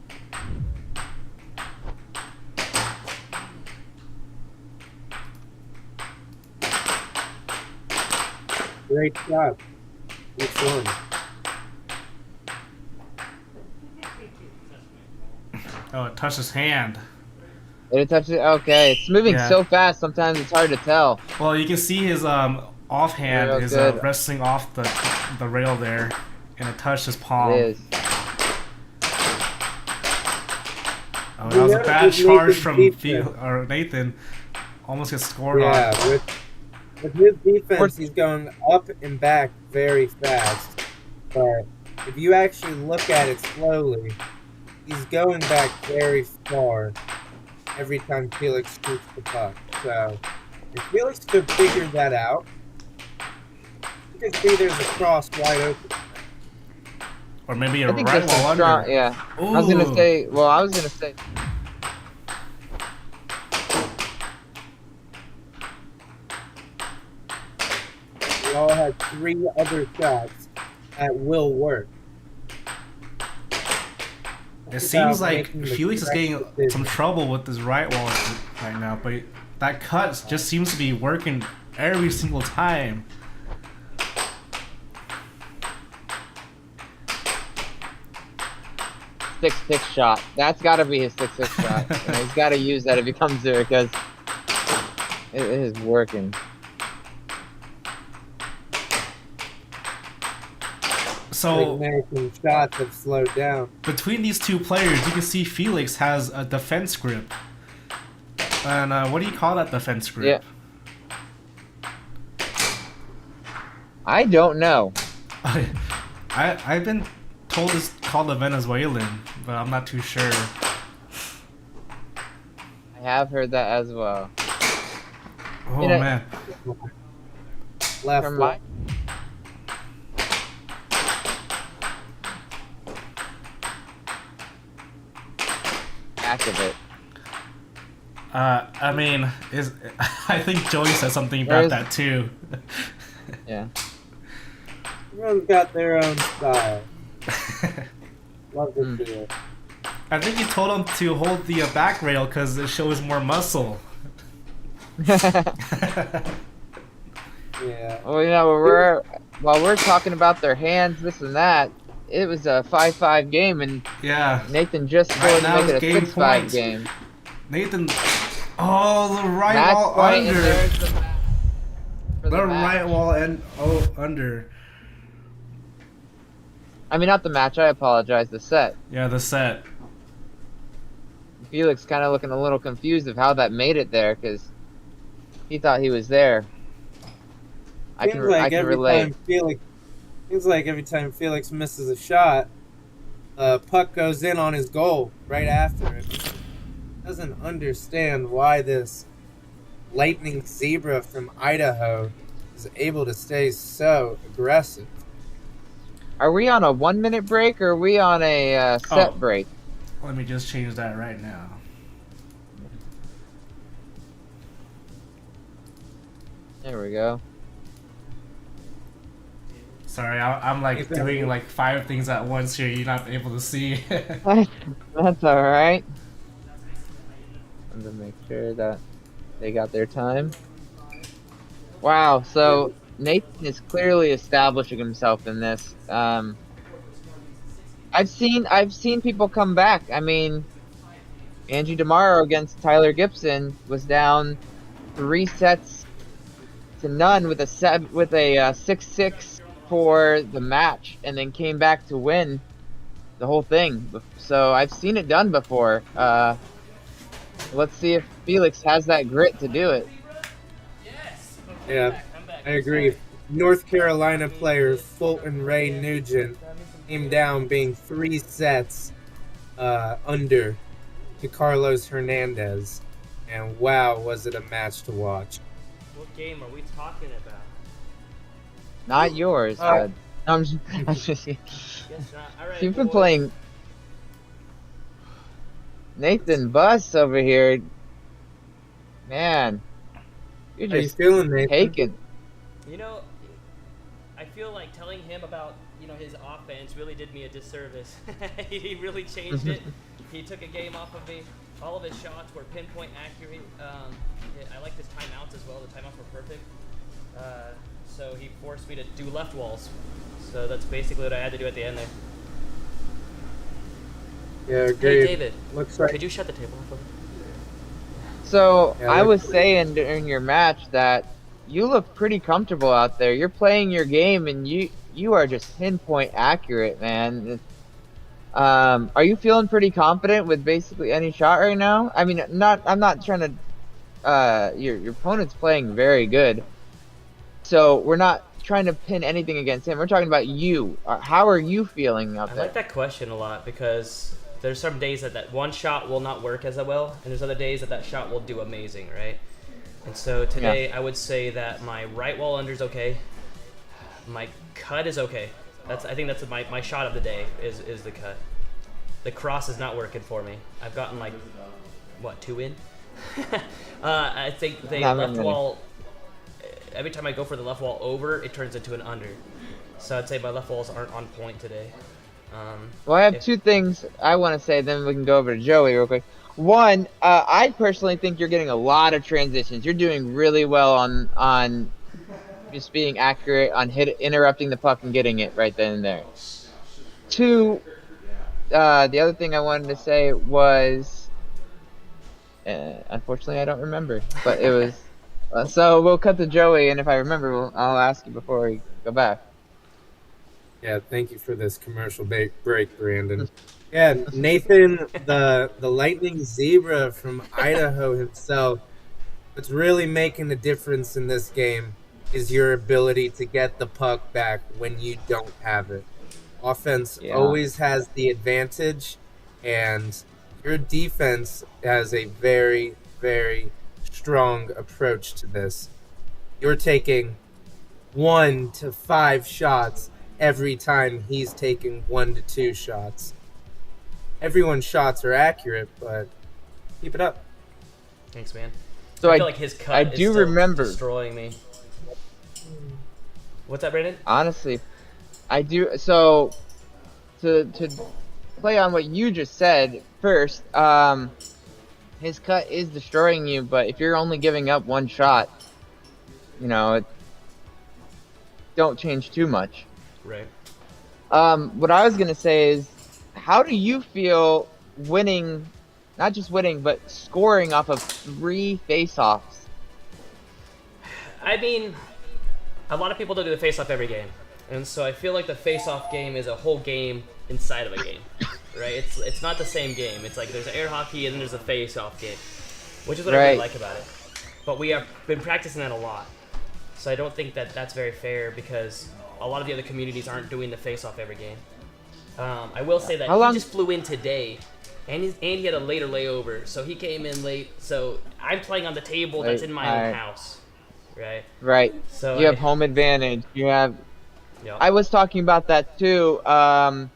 Great shot. Each one. Oh, it touched his hand. Did it touch it? Okay, it's moving Yeah. so fast. Sometimes it's hard to tell. Well, you can see his offhand Real is good. resting off the rail there, and it touched his palm. It is. Oh, that was a Yeah, bad with charge Nathan's from defense. Nathan. Almost gets scored Yeah, on. with his defense, he's going up and back very fast. But if you actually look at it slowly, he's going back very far every time Felix shoots the puck. So if Felix could figure that out, you can see there's a cross wide open. Or maybe a I think right there's some wall strong. under. Yeah. I was gonna say. Well, I was gonna say. We all had 3 other shots that will work. It seems Without like making the Felix is correct getting decision. some trouble with his right wall right now, but that cut just seems to be working every single time. Six shot. That's got to be his 6-6 shot. And he's got to use that if he comes to it because It is working. So American shots have slowed down. between these two players, you can see Felix has a defense grip. And what do you call that defense grip? Yeah. I don't know. I've been told it's called a Venezuelan, but I'm not too sure. I have heard that as well. Oh You know- man. Left. From my back of it. I mean, I think Joey said something about that too. Yeah. Everyone's got their own style. Love to see it. I think he told him to hold the back rail because it shows more muscle. Yeah. Well, you know, while we're talking about their hands, this and that, it was a 5-5 game, and Yeah. Nathan just Right scored to now make it a it's game 6-5 points. game. Nathan. Oh, the right Match wall point, and under. there's the match for The the match. right wall and under. I mean, not the match. I apologize. The set. Yeah, the set. Felix kind of looking a little confused of how that made it there because he thought he was there. I can relate. Seems like every time Felix misses a shot, puck goes in on his goal right after it. Doesn't understand why this lightning zebra from Idaho is able to stay so aggressive. Are we on a 1-minute break or are we on a set Oh. break? Let me just change that right now. There we go. Sorry, I'm like doing like 5 things at once here. You're not able to see. That's all right. I'm gonna make sure that they got their time. Wow, so Nathan is clearly establishing himself in this. I've seen people come back. I mean, Angie DeMauro against Tyler Gibson was down 3-0 with a 6-6 for the match, and then came back to win the whole thing. So I've seen it done before. Let's see if Felix has that grit to do it. Yeah, I agree. North Carolina player Fulton Ray Nugent came down being 3 sets under to Carlos Hernandez. And wow, was it a match to watch. What game are we talking about? Not yours, bud. I'm just Yes, not. All right, you've been boys. playing Nathan Buss over here. Man, you're How you just feeling, Nathan? taking. You know, I feel like telling him about, his offense really did me a disservice. He really changed it. He took a game off of me. All of his shots were pinpoint accurate. I liked his timeouts as well. The timeouts were perfect. So he forced me to do left walls. So that's basically what I had to do at the end there. Yeah, Hey, agreed. David, Looks like could you shut the table off? So Yeah, I that's was pretty- saying during your match that you look pretty comfortable out there. You're playing your game and you are just pinpoint accurate, man. Are you feeling pretty confident with basically any shot right now? I mean, I'm not trying to. Your opponent's playing very good, so we're not trying to pin anything against him. We're talking about you. How are you feeling out I there? like that question a lot because there's some days that one shot will not work as well, and there's other days that shot will do amazing, right? And so today I would say that my right wall under is okay. My cut is okay. I think that's my shot of the day is the cut. The cross is not working for me. I've gotten 2 in? I think the Not left many. wall, every time I go for the left wall over, it turns into an under. So I'd say my left walls aren't on point today. Well, I have if- 2 things I want to say, then we can go over to Joey real quick. One, I personally think you're getting a lot of transitions. You're doing really well on just being accurate on interrupting the puck and getting it right then and there. 2, the other thing I wanted to say was, unfortunately I don't remember, but it was So we'll cut to Joey, and if I remember, I'll ask you before we go back. Yeah, thank you for this commercial break, Brandon. Yeah, Nathan, the lightning zebra from Idaho himself. What's really making the difference in this game is your ability to get the puck back when you don't have it. Offense always has the advantage, and your defense has a very, very strong approach to this. You're taking 1 to 5 shots every time he's taking 1 to 2 shots. Everyone's shots are accurate, but keep it up. Thanks, man. So I feel like his cut is do still remember destroying me. What's that, Brandon? Honestly, I do. So to play on what you just said first, his cut is destroying you, but if you're only giving up 1 shot, don't change too much. Right. What I was gonna say is, how do you feel winning, not just winning, but scoring off of 3 face-offs? I mean, a lot of people don't do the face-off every game, and so I feel like the face-off game is a whole game inside of a game, right? It's not the same game. It's like there's air hockey and then there's a face-off game, which is what I really like about it. But we have been practicing that a lot, so I don't think that that's very fair because a lot of the other communities aren't doing the face-off every game. I will say that he just flew in today, and he had a later layover, so he came in late. So I'm playing on the table that's in my own house, right? Right. So you have home advantage. You have. Yeah. I was talking about that too, because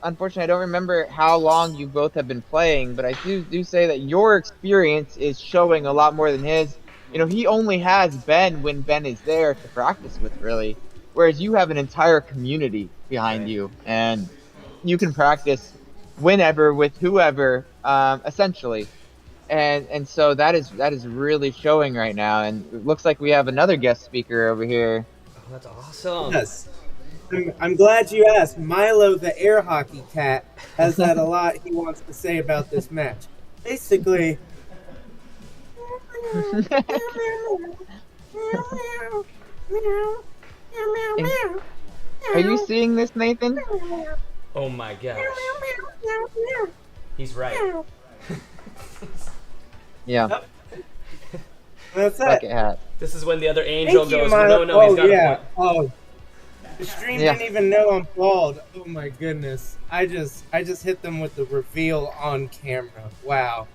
unfortunately, I don't remember how long you both have been playing, but I do say that your experience is showing a lot more than his. He only has Ben when Ben is there to practice with, really. Whereas you have an entire community behind you, and you can practice whenever with whoever, essentially. And so that is really showing right now. And it looks like we have another guest speaker over here. Oh, that's awesome. Yes. I'm glad you asked. Milo, the air hockey cat, has had a lot he wants to say about this match. Basically, Are you seeing this, Nathan? Oh my gosh. He's right. Yeah. Yep. That's it. Bucket hat. This is when the other angel Thank you, goes, Milo. no, he's got a point. Oh, the stream didn't even know I'm bald. Oh my goodness. I just hit them with the reveal on camera. Wow.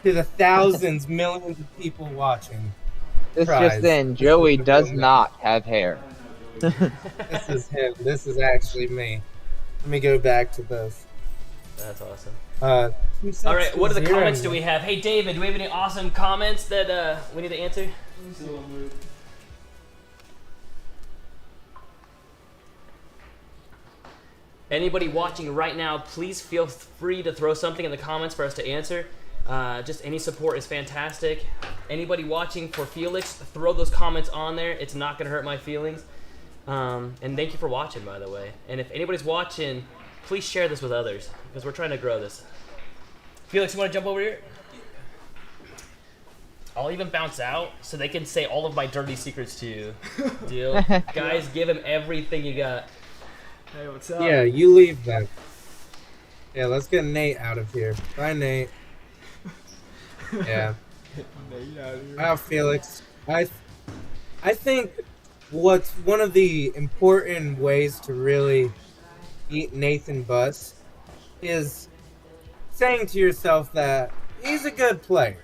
To the thousands, millions of people watching. This just in, Joey does not have hair. This is him. This is actually me. Let me go back to this. That's awesome. All right, what are the comments do we have? Hey, David, do we have any awesome comments that we need to answer? Anybody watching right now, please feel free to throw something in the comments for us to answer. Just any support is fantastic. Anybody watching for Felix, throw those comments on there. It's not going to hurt my feelings. And thank you for watching, by the way. And if anybody's watching, please share this with others because we're trying to grow this. Felix, you want to jump over here? I'll even bounce out so they can say all of my dirty secrets to you. Deal? Guys, give him everything you got. Hey, what's up? Yeah, you leave that. Yeah, let's get Nate out of here. Bye, Nate. Yeah. Wow, Felix. I think what's one of the important ways to really beat Nathan Buss is saying to yourself that he's a good player.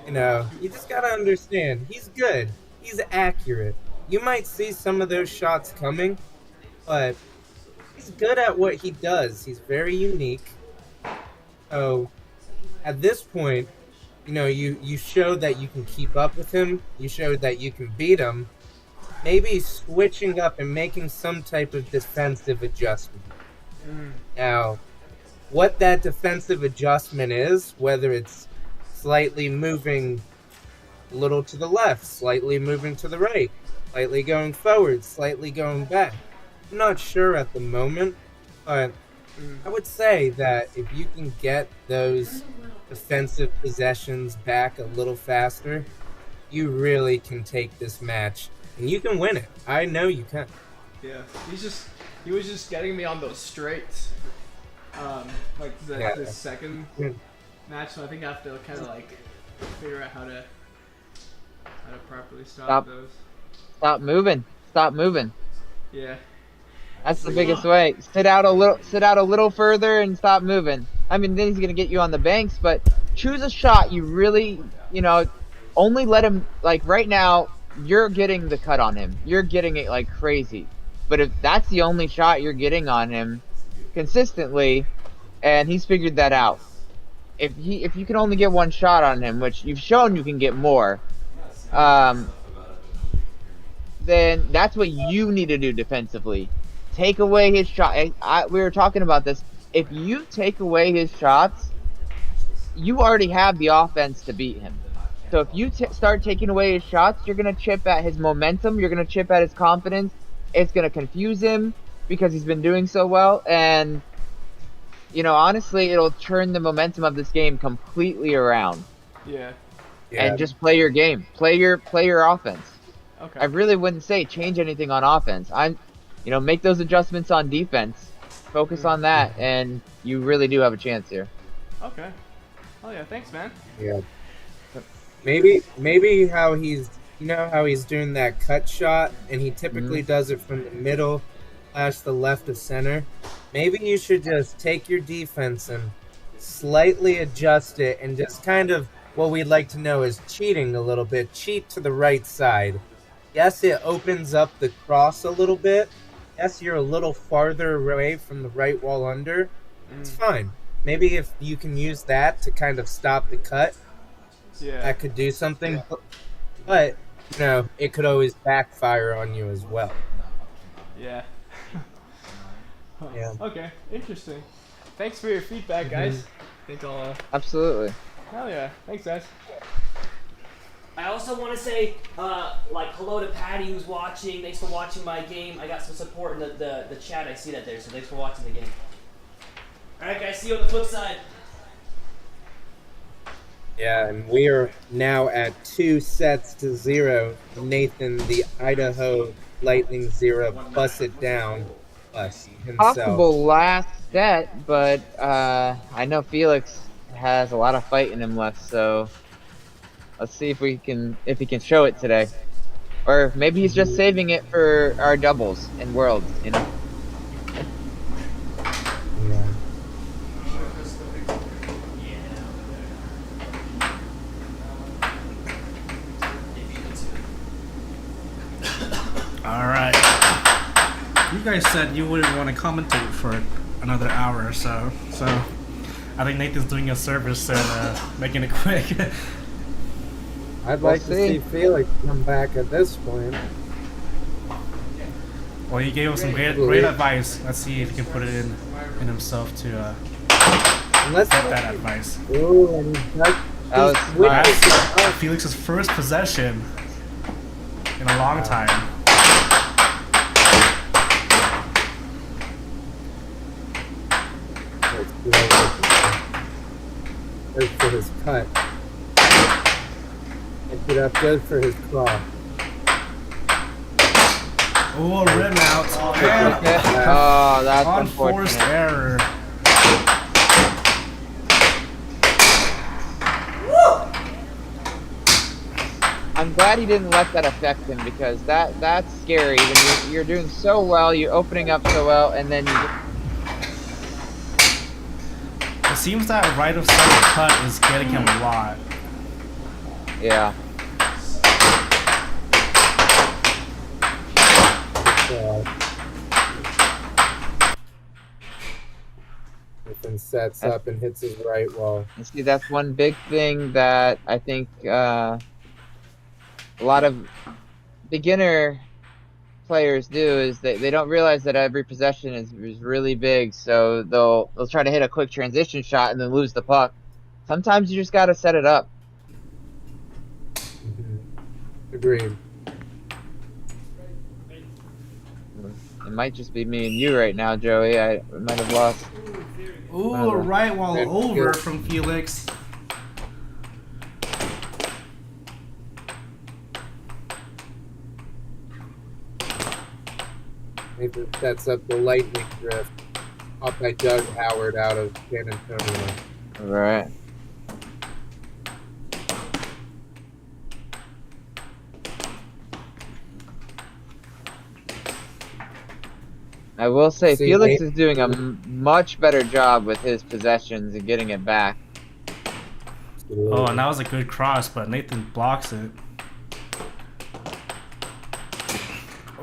You just gotta understand, he's good. He's accurate. You might see some of those shots coming, but he's good at what he does. He's very unique. So, at this point, you showed that you can keep up with him. You showed that you can beat him. Maybe switching up and making some type of defensive adjustment. Now, what that defensive adjustment is, whether it's slightly moving a little to the left, slightly moving to the right, slightly going forward, slightly going back. I'm not sure at the moment, but I would say that if you can get those defensive possessions back a little faster, you really can take this match and you can win it. I know you can. Yeah, he was just getting me on those straights. The second match, so I think I have to kind of like figure out how to properly stop those. Stop moving. Stop moving. Yeah. That's the biggest way. Sit out a little further and stop moving. I mean, then he's gonna get you on the banks, but choose a shot you really, only let him, like right now, you're getting the cut on him. You're getting it like crazy. But if that's the only shot you're getting on him consistently, and he's figured that out, if you can only get one shot on him, which you've shown you can get more, then that's what you need to do defensively. Take away his shot. We were talking about this. If you take away his shots, you already have the offense to beat him. So if you start taking away his shots, you're going to chip at his momentum. You're going to chip at his confidence. It's going to confuse him because he's been doing so well. And, honestly, it'll turn the momentum of this game completely around. Yeah. And just play your game. Play your offense. Okay. I really wouldn't say change anything on offense. Make those adjustments on defense. Focus on that, and you really do have a chance here. Okay. Oh yeah, thanks, man. Yeah. Maybe how he's doing that cut shot, and he typically does it from the middle / the left of center. Maybe you should just take your defense and slightly adjust it, and just kind of what we'd like to know is cheating a little bit. Cheat to the right side. Yes, it opens up the cross a little bit. Yes, you're a little farther away from the right wall under. It's fine. Maybe if you can use that to kind of stop the cut, that could do something. But, it could always backfire on you as well. Yeah. Yeah. Okay, interesting. Thanks for your feedback, guys. I think I'll... Absolutely. Hell yeah. Thanks, guys. I also want to say, hello to Patty who's watching. Thanks for watching my game. I got some support in the chat. I see that there, so thanks for watching the game. Alright guys, see you on the flip side. Yeah, and we are now at 2-0. Nathan, the Idaho Lightning Zero, bust it down. Us himself. Possible last set, but I know Felix has a lot of fight in him left, so let's see if he can show it today. Or maybe he's just saving it for our doubles in Worlds, Yeah. Alright. You guys said you wouldn't want to commentate for another hour or so. So I think Nathan's doing a service and making it quick. I'd like to see Felix come back at this point. Well, he gave him some great advice. Let's see if he can put it in himself to get that advice. Ooh, and that's Felix's first possession in a long time. Good for his cut. It up good for his claw. Oh, rim out. Oh, that's unforced unfortunate. error. I'm glad he didn't let that affect him, because that's scary. When you're doing so well, you're opening up so well, and then you. It seems that right of center cut is getting him a lot. Yeah. Nathan sets up and hits his right wall. You see, that's one big thing that I think a lot of beginner players do, is they don't realize that every possession is really big, so they'll try to hit a quick transition shot and then lose the puck. Sometimes you just got to set it up. Agreed. It might just be me and you right now, Joey. I might have lost. Ooh, a right wall over from Felix. Nathan sets up the lightning drift. Off by Doug Howard out of San Antonio. All right. I will say, See, Felix Nate- is doing a much better job with his possessions and getting it back. Oh, and that was a good cross, but Nathan blocks it.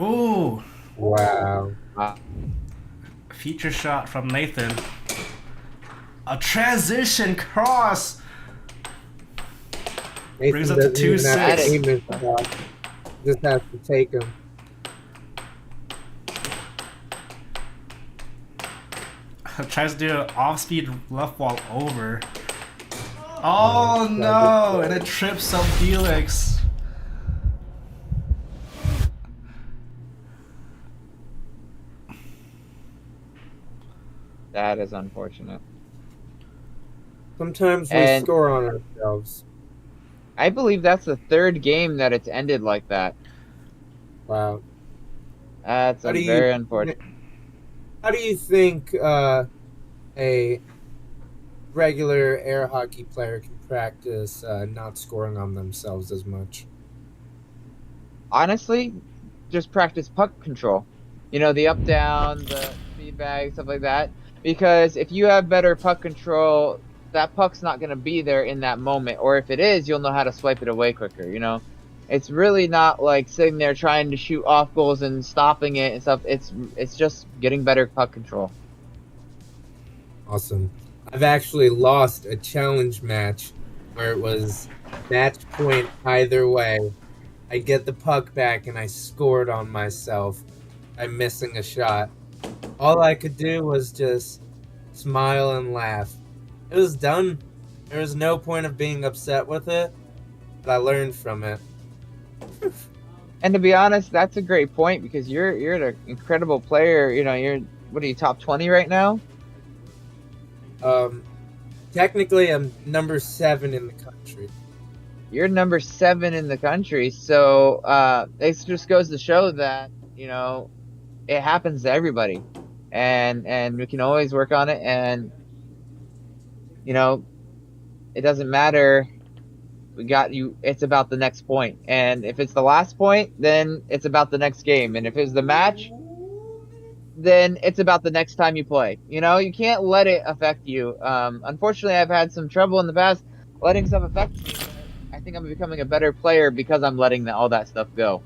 Ooh, Wow. feature shot from Nathan. A transition cross. Nathan Brings up to doesn't even have 2-6. to aim his shot. Just has to take him. Tries to do an off-speed left wall over. Oh no! And it trips up Felix. That is unfortunate. Sometimes we And- score on ourselves. I believe that's the third game that it's ended like that. Wow. That's How do you- very unfortunate. How do you think a regular air hockey player can practice not scoring on themselves as much? Honestly, just practice puck control. You know, the up down, the feedback, stuff like that. Because if you have better puck control, that puck's not going to be there in that moment. Or if it is, you'll know how to swipe it away quicker, you know? It's really not like sitting there trying to shoot off goals and stopping it and stuff. It's just getting better puck control. Awesome. I've actually lost a challenge match where it was match point either way. I get the puck back and I scored on myself by missing a shot. All I could do was just smile and laugh. It was done. There was no point of being upset with it, but I learned from it. And to be honest, that's a great point because you're an incredible player. You know, what are you, top 20 right now? Technically, I'm number 7 in the country. You're number 7 in the country, so it just goes to show that, you know, it happens to everybody, and we can always work on it, and you know, it doesn't matter. We got you. It's about the next point, and if it's the last point, then it's about the next game, and if it's the match, then it's about the next time you play. You know, you can't let it affect you. Unfortunately, I've had some trouble in the past letting stuff affect me. But I think I'm becoming a better player because I'm letting all that stuff go.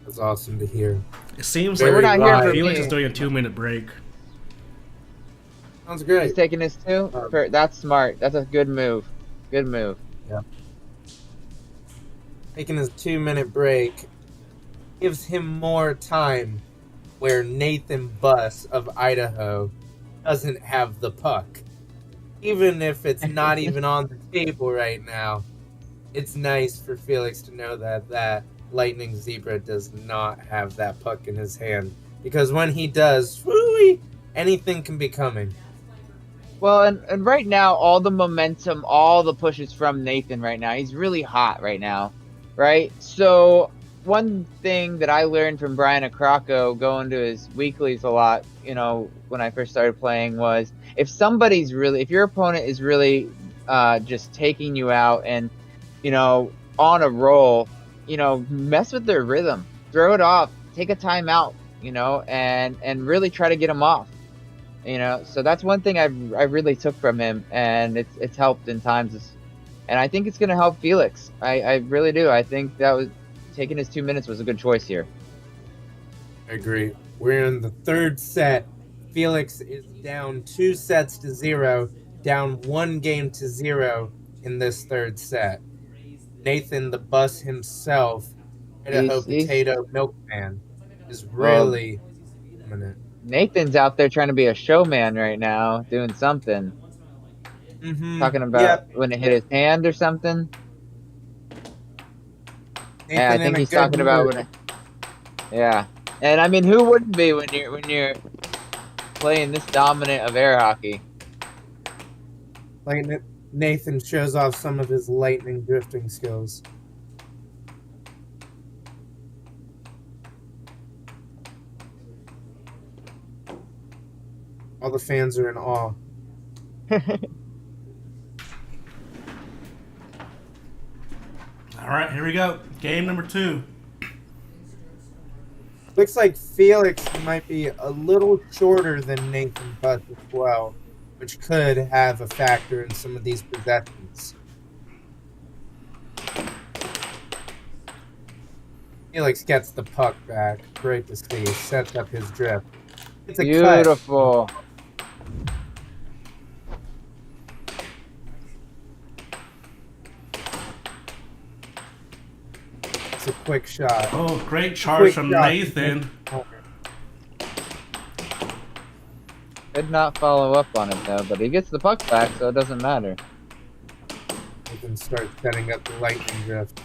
That's awesome to hear. It seems Very like We're not here for Felix me. is doing a 2-minute break. Sounds He's great. taking his 2. That's smart. That's a good move. Good move. Taking his 2-minute break gives him more time where Nathan Buss of Idaho doesn't have the puck. Even if it's not even on the table right now, it's nice for Felix to know that Lightning Zebra does not have that puck in his hand. Because when he does, whoo-wee, anything can be coming. Well, and right now, all the momentum, all the pushes from Nathan right now. He's really hot right now, right? So one thing that I learned from Brian Acrocco going to his weeklies a lot, you know, when I first started playing was if your opponent is really just taking you out and, you know, on a roll, you know, mess with their rhythm, throw it off, take a timeout, you know, and really try to get them off. You know, so that's one thing I really took from him, and it's helped in times, and I think it's going to help Felix. I really do. I think that was taking his 2 minutes was a good choice here. I agree. We're in the third set. Felix is down 2-0, down 1-0 in this third set. Nathan the Bus himself, Idaho He's- Potato Milkman, is really dominant. Nathan's out there trying to be a showman right now, doing something. Mm-hmm. Talking about when it hit his hand or something. Yeah, I think he's talking about when it. Yeah, and I mean, who wouldn't be when you're playing this dominant of air hockey? Like Nathan shows off some of his lightning drifting skills. All the fans are in awe. All right, here we go. Game number 2. Looks like Felix might be a little shorter than Nathan Butt as well, which could have a factor in some of these possessions. Felix gets the puck back. Great to see. Sets up his drift. It's a Beautiful. cut. It's a quick shot. Oh, great charge from shot. Nathan. Did not follow up on it though, but he gets the puck back, so it doesn't matter. We can start setting up the lightning drift.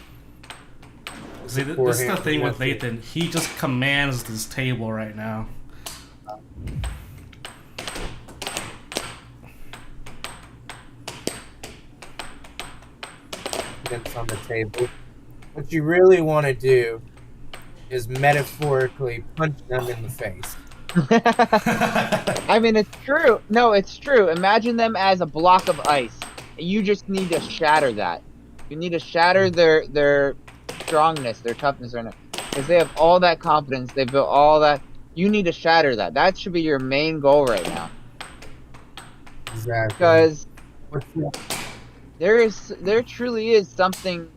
See, this is the thing with Nathan. He just commands this table right now. Gets on the table. What you really want to do is metaphorically punch them in the face. I mean, it's true. No, it's true. Imagine them as a block of ice. You just need to shatter that. You need to shatter their strongness, their toughness, because they have all that confidence. They built all that. You need to shatter that. That should be your main goal right now. Exactly. Because there truly is something.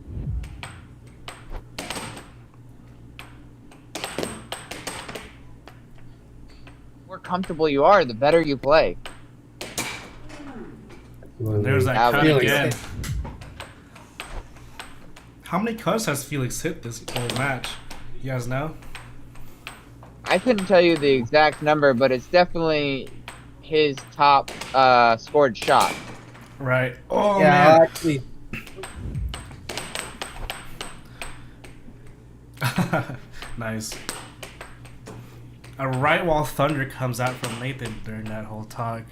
The more comfortable you are, the better you play. There's that cut Felix. again. How many cuts has Felix hit this whole match? You guys know? I couldn't tell you the exact number, but it's definitely his top scored shot. Right. Oh, Yeah, man. actually, Nice. A right wall thunder comes out from Nathan during that whole talk.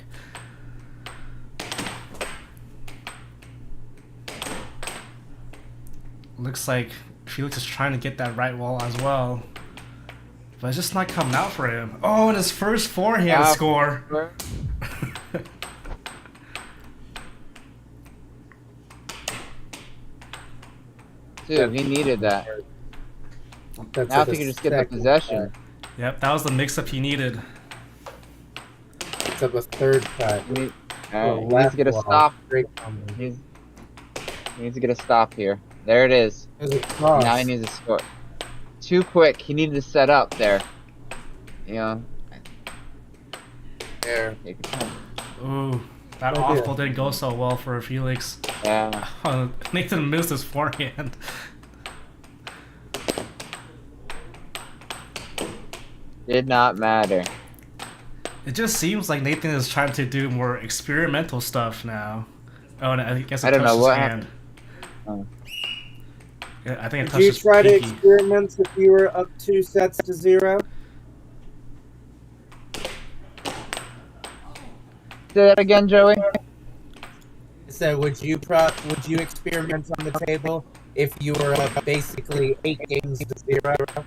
Looks like Felix is trying to get that right wall as well. But it's just not coming out for him. Oh, and his first forehand score. Dude, he needed that. that's Now at if he could just get the second possession. Yep, that was the mix-up he needed. cut. It's up a third cut. He needs to Left get a wall. stop. Great combo. He needs to get a stop here. There it is. There's a cross. Now he needs to score. Too quick. He needed to set up there. You know. There. Take your time. Ooh, that Oh, off dear. ball didn't go so well for Felix. Yeah. Nathan missed his forehand. Did not matter. It just seems like Nathan is trying to do more experimental stuff now. Oh, and I guess it I don't touched know his what hand. Oh. Yeah, I think it Did touched you his try to pinky. experiment if you were up 2-0? Say that again, Joey. So would you experiment on the table if you were up basically 8-0?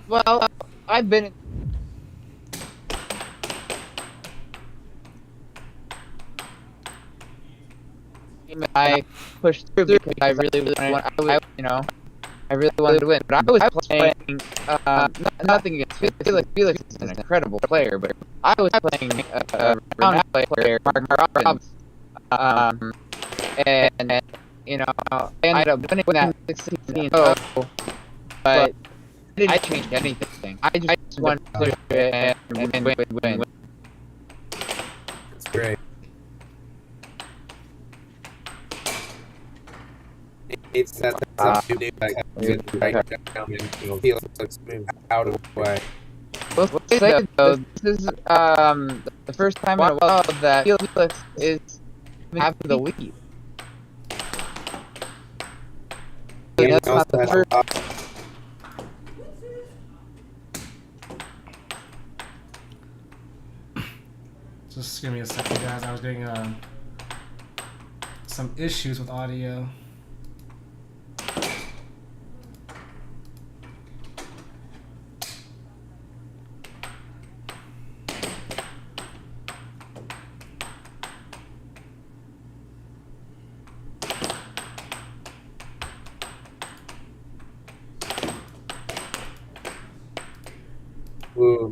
Well, I've been. I pushed through because I really wanted. I really wanted to win. But I was playing. Nothing against Felix. Felix is an incredible player, but I was playing a renowned player, Mark Robbins. And I ended up winning that 16-0, but I didn't change anything. I just wanted to push it and win. That's great. It's that something new, like down and Felix looks moved out of the way. Let's say though, this is the first time in a while that Felix is having the lead. That's not the first. Just give me a second, guys. I was getting some issues with audio.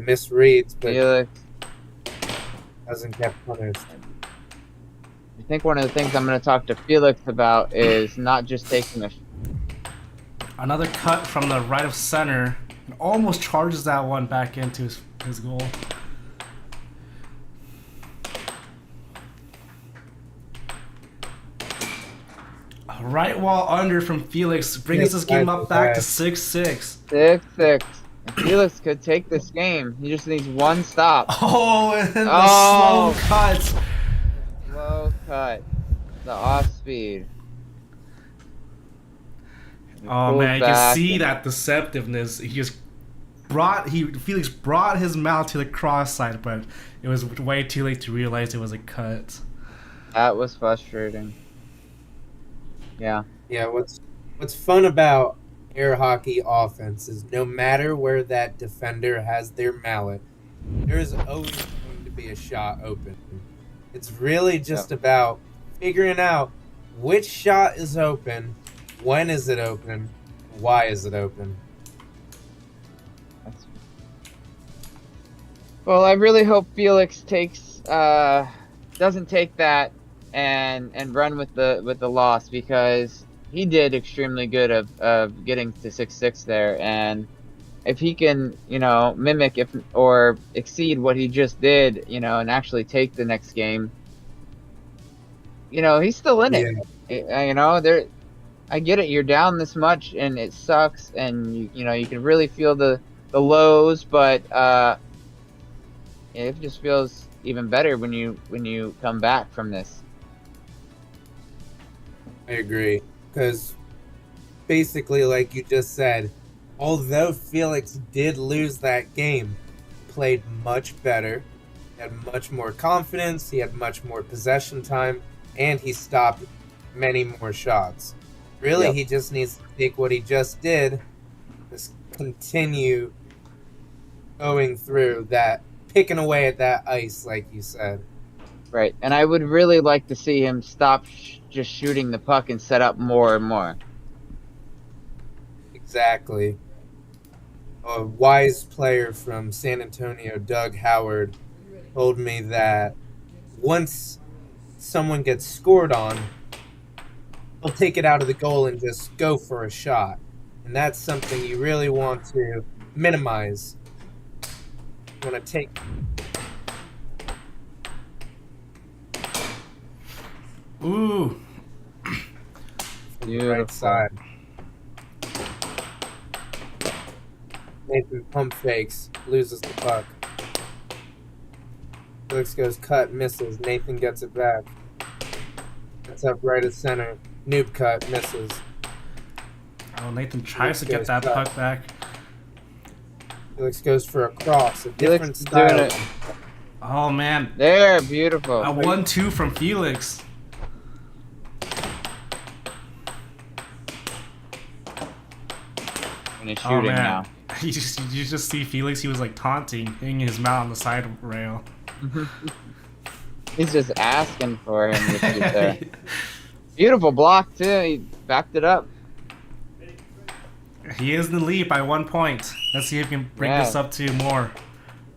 misreads, but Felix. hasn't kept punished. I think one of the things I'm going to talk to Felix about is not just taking a. Another cut from the right of center. And almost charges that one back into his goal. A right wall under from Felix brings this game up back to 6-6. 6-6. Felix could take this game. He just needs one stop. Oh, and the slow cut. Slow cut. The off speed. Oh man, you can see that deceptiveness. Felix brought his mouth to the cross side, but it was way too late to realize it was a cut. That was frustrating. Yeah. Yeah, what's fun about air hockey offense is no matter where that defender has their mallet, there's always going to be a shot open. It's really just about figuring out which shot is open, when is it open, why is it open. Well, I really hope Felix doesn't take that and run with the loss, because he did extremely good of getting to 6-6 there, and if he can, mimic or exceed what he just did, and actually take the next game, he's still in it. Yeah. I get it. You're down this much, and it sucks, and you can really feel the lows, but it just feels even better when you come back from this. I agree, because basically, like you just said, although Felix did lose that game, played much better, had much more confidence, he had much more possession time, and he stopped many more shots. Really, he just needs to take what he just did, just continue going through that, picking away at that ice, like you said. Right, and I would really like to see him stop just shooting the puck and set up more and more. Exactly. A wise player from San Antonio, Doug Howard, told me that once someone gets scored on, he'll take it out of the goal and just go for a shot. And that's something you really want to minimize. You want to take... Ooh. Right side. Nathan pump fakes, loses the puck. Felix goes cut, misses. Nathan gets it back. It's up right at center. Noob cut, misses. Oh, Nathan tries to get that puck back. Felix goes for a cross, a different style. Oh man. There, beautiful. A 1-2 from Felix. And he's shooting now. You just see Felix, he was like taunting, hitting his mouth on the side rail. He's just asking for him to shoot there. Beautiful block too, he backed it up. He is in the lead by 1 point. Let's see if he can bring this up to more.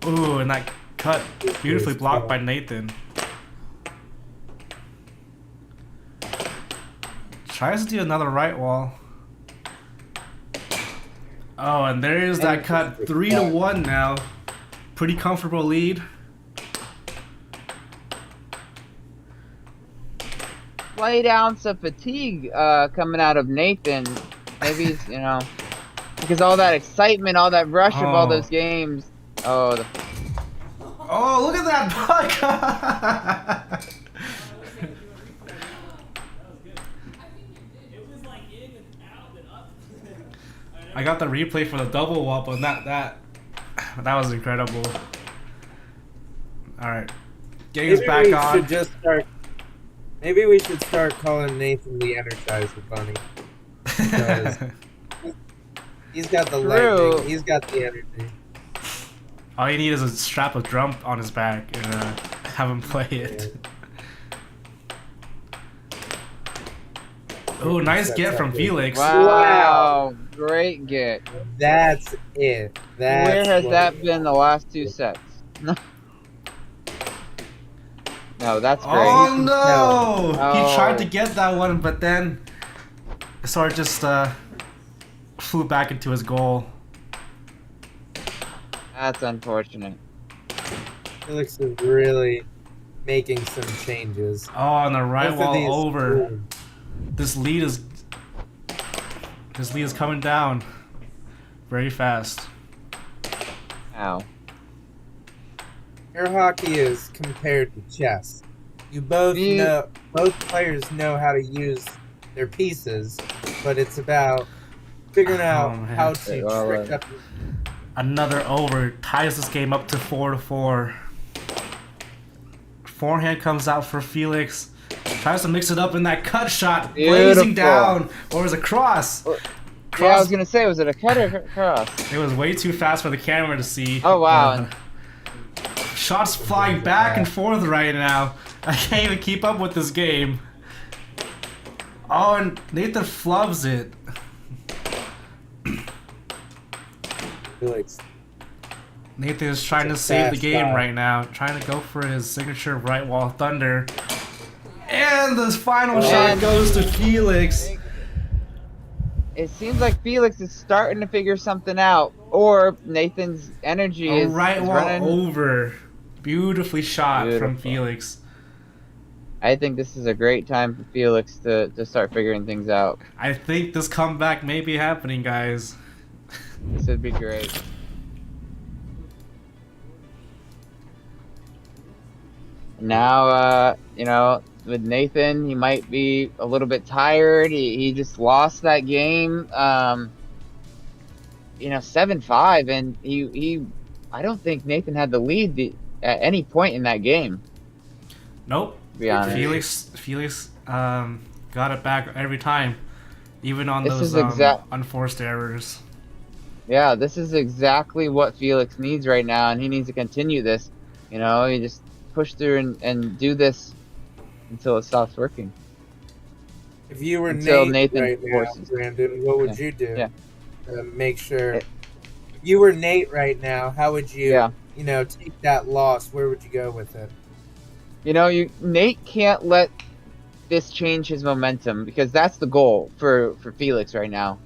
Ooh, and that cut beautifully blocked by Nathan. Tries to do another right wall. Oh, and there is that cut. 3-1 now. Pretty comfortable lead. Slight ounce of fatigue coming out of Nathan. Maybe he's, because all that excitement, all that rush of all those games. Oh, look at that puck! I got the replay for the double wall, but that was incredible. All right, game's back on. Maybe we should start calling Nathan the Energizer Bunny. Because he's got the lightning, he's got the energy. All you need is a strap of drum on his back and have him play it. Oh, nice get from Felix. Wow, great get. That's it. Where has that been the last 2 sets? No, that's great. Oh no! Oh. He tried to get that one, but then sort of just flew back into his goal. That's unfortunate. Felix is really making some changes. Oh, on the right Both of wall these- over. This lead is coming down very fast. Ow. Air hockey is compared to chess. You both players know how to use their pieces, but it's about figuring out man. how to trick up. Another over ties this game up to 4-4. Forehand comes out for Felix. Tries to mix it up in that cut shot, blazing down, or was a cross. Yeah, I was gonna say, was it a cut or cross? It was way too fast for the camera to see. Oh wow! Shots flying back and forth right now. I can't even keep up with this game. Oh, and Nathan flubs it. Felix. Nathan is trying to save the game right now, trying to go for his signature right wall thunder. And the final shot goes to Felix. It seems like Felix is starting to figure something out, or Nathan's energy is right wall running over. Beautifully shot from Felix. I think this is a great time for Felix to start figuring things out. I think this comeback may be happening, guys. This would be great. Now, you know, with Nathan, he might be a little bit tired. He just lost that game, you know, 7-5, and I don't think Nathan had the lead at any point in that game. Nope. To be honest. Felix got it back every time, even on This those is unforced errors. Yeah, this is exactly what Felix needs right now, and he needs to continue this. You know, he just push through and do this until it stops working. If you were Until Nate Nathan right now, forces. Brandon, what would you do? Yeah. To make sure. If you were Nate right now, how would you, you know, take that loss? Where would you go with it? You know, Nate can't let this change his momentum, because that's the goal for Felix right now,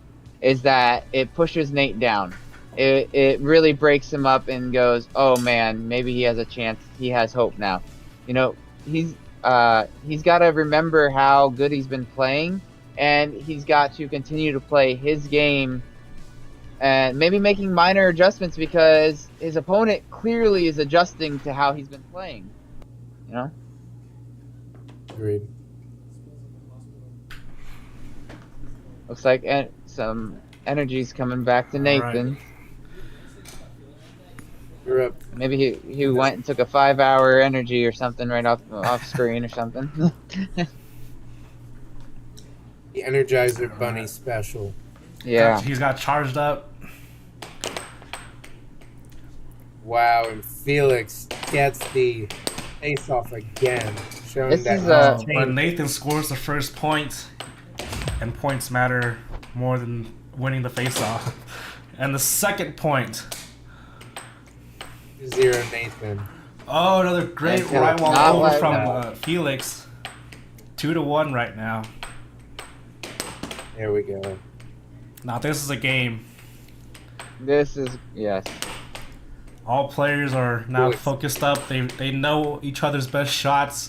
is that it pushes Nate down. It really breaks him up and goes, oh man, maybe he has a chance. He has hope now. You know, he's got to remember how good he's been playing, and he's got to continue to play his game and maybe making minor adjustments, because his opponent clearly is adjusting to how he's been playing. You know? Agreed. Looks like some energy's coming back to Nathan. Right. You're up. Maybe he went and took a 5-hour energy or something right off screen or something. The Energizer Bunny special. Yeah. He's got charged up. Wow, and Felix gets the face-off again, showing This that is he's But changed. Nathan scores the first point, and points matter more than winning the face-off. And the second point. 0 Nathan. Oh, another great That's right wall not over like from that. Felix. 2-1 right now. There we go. Now this is a game. This is, yes. All players are now Boys. focused up. They know each other's best shots.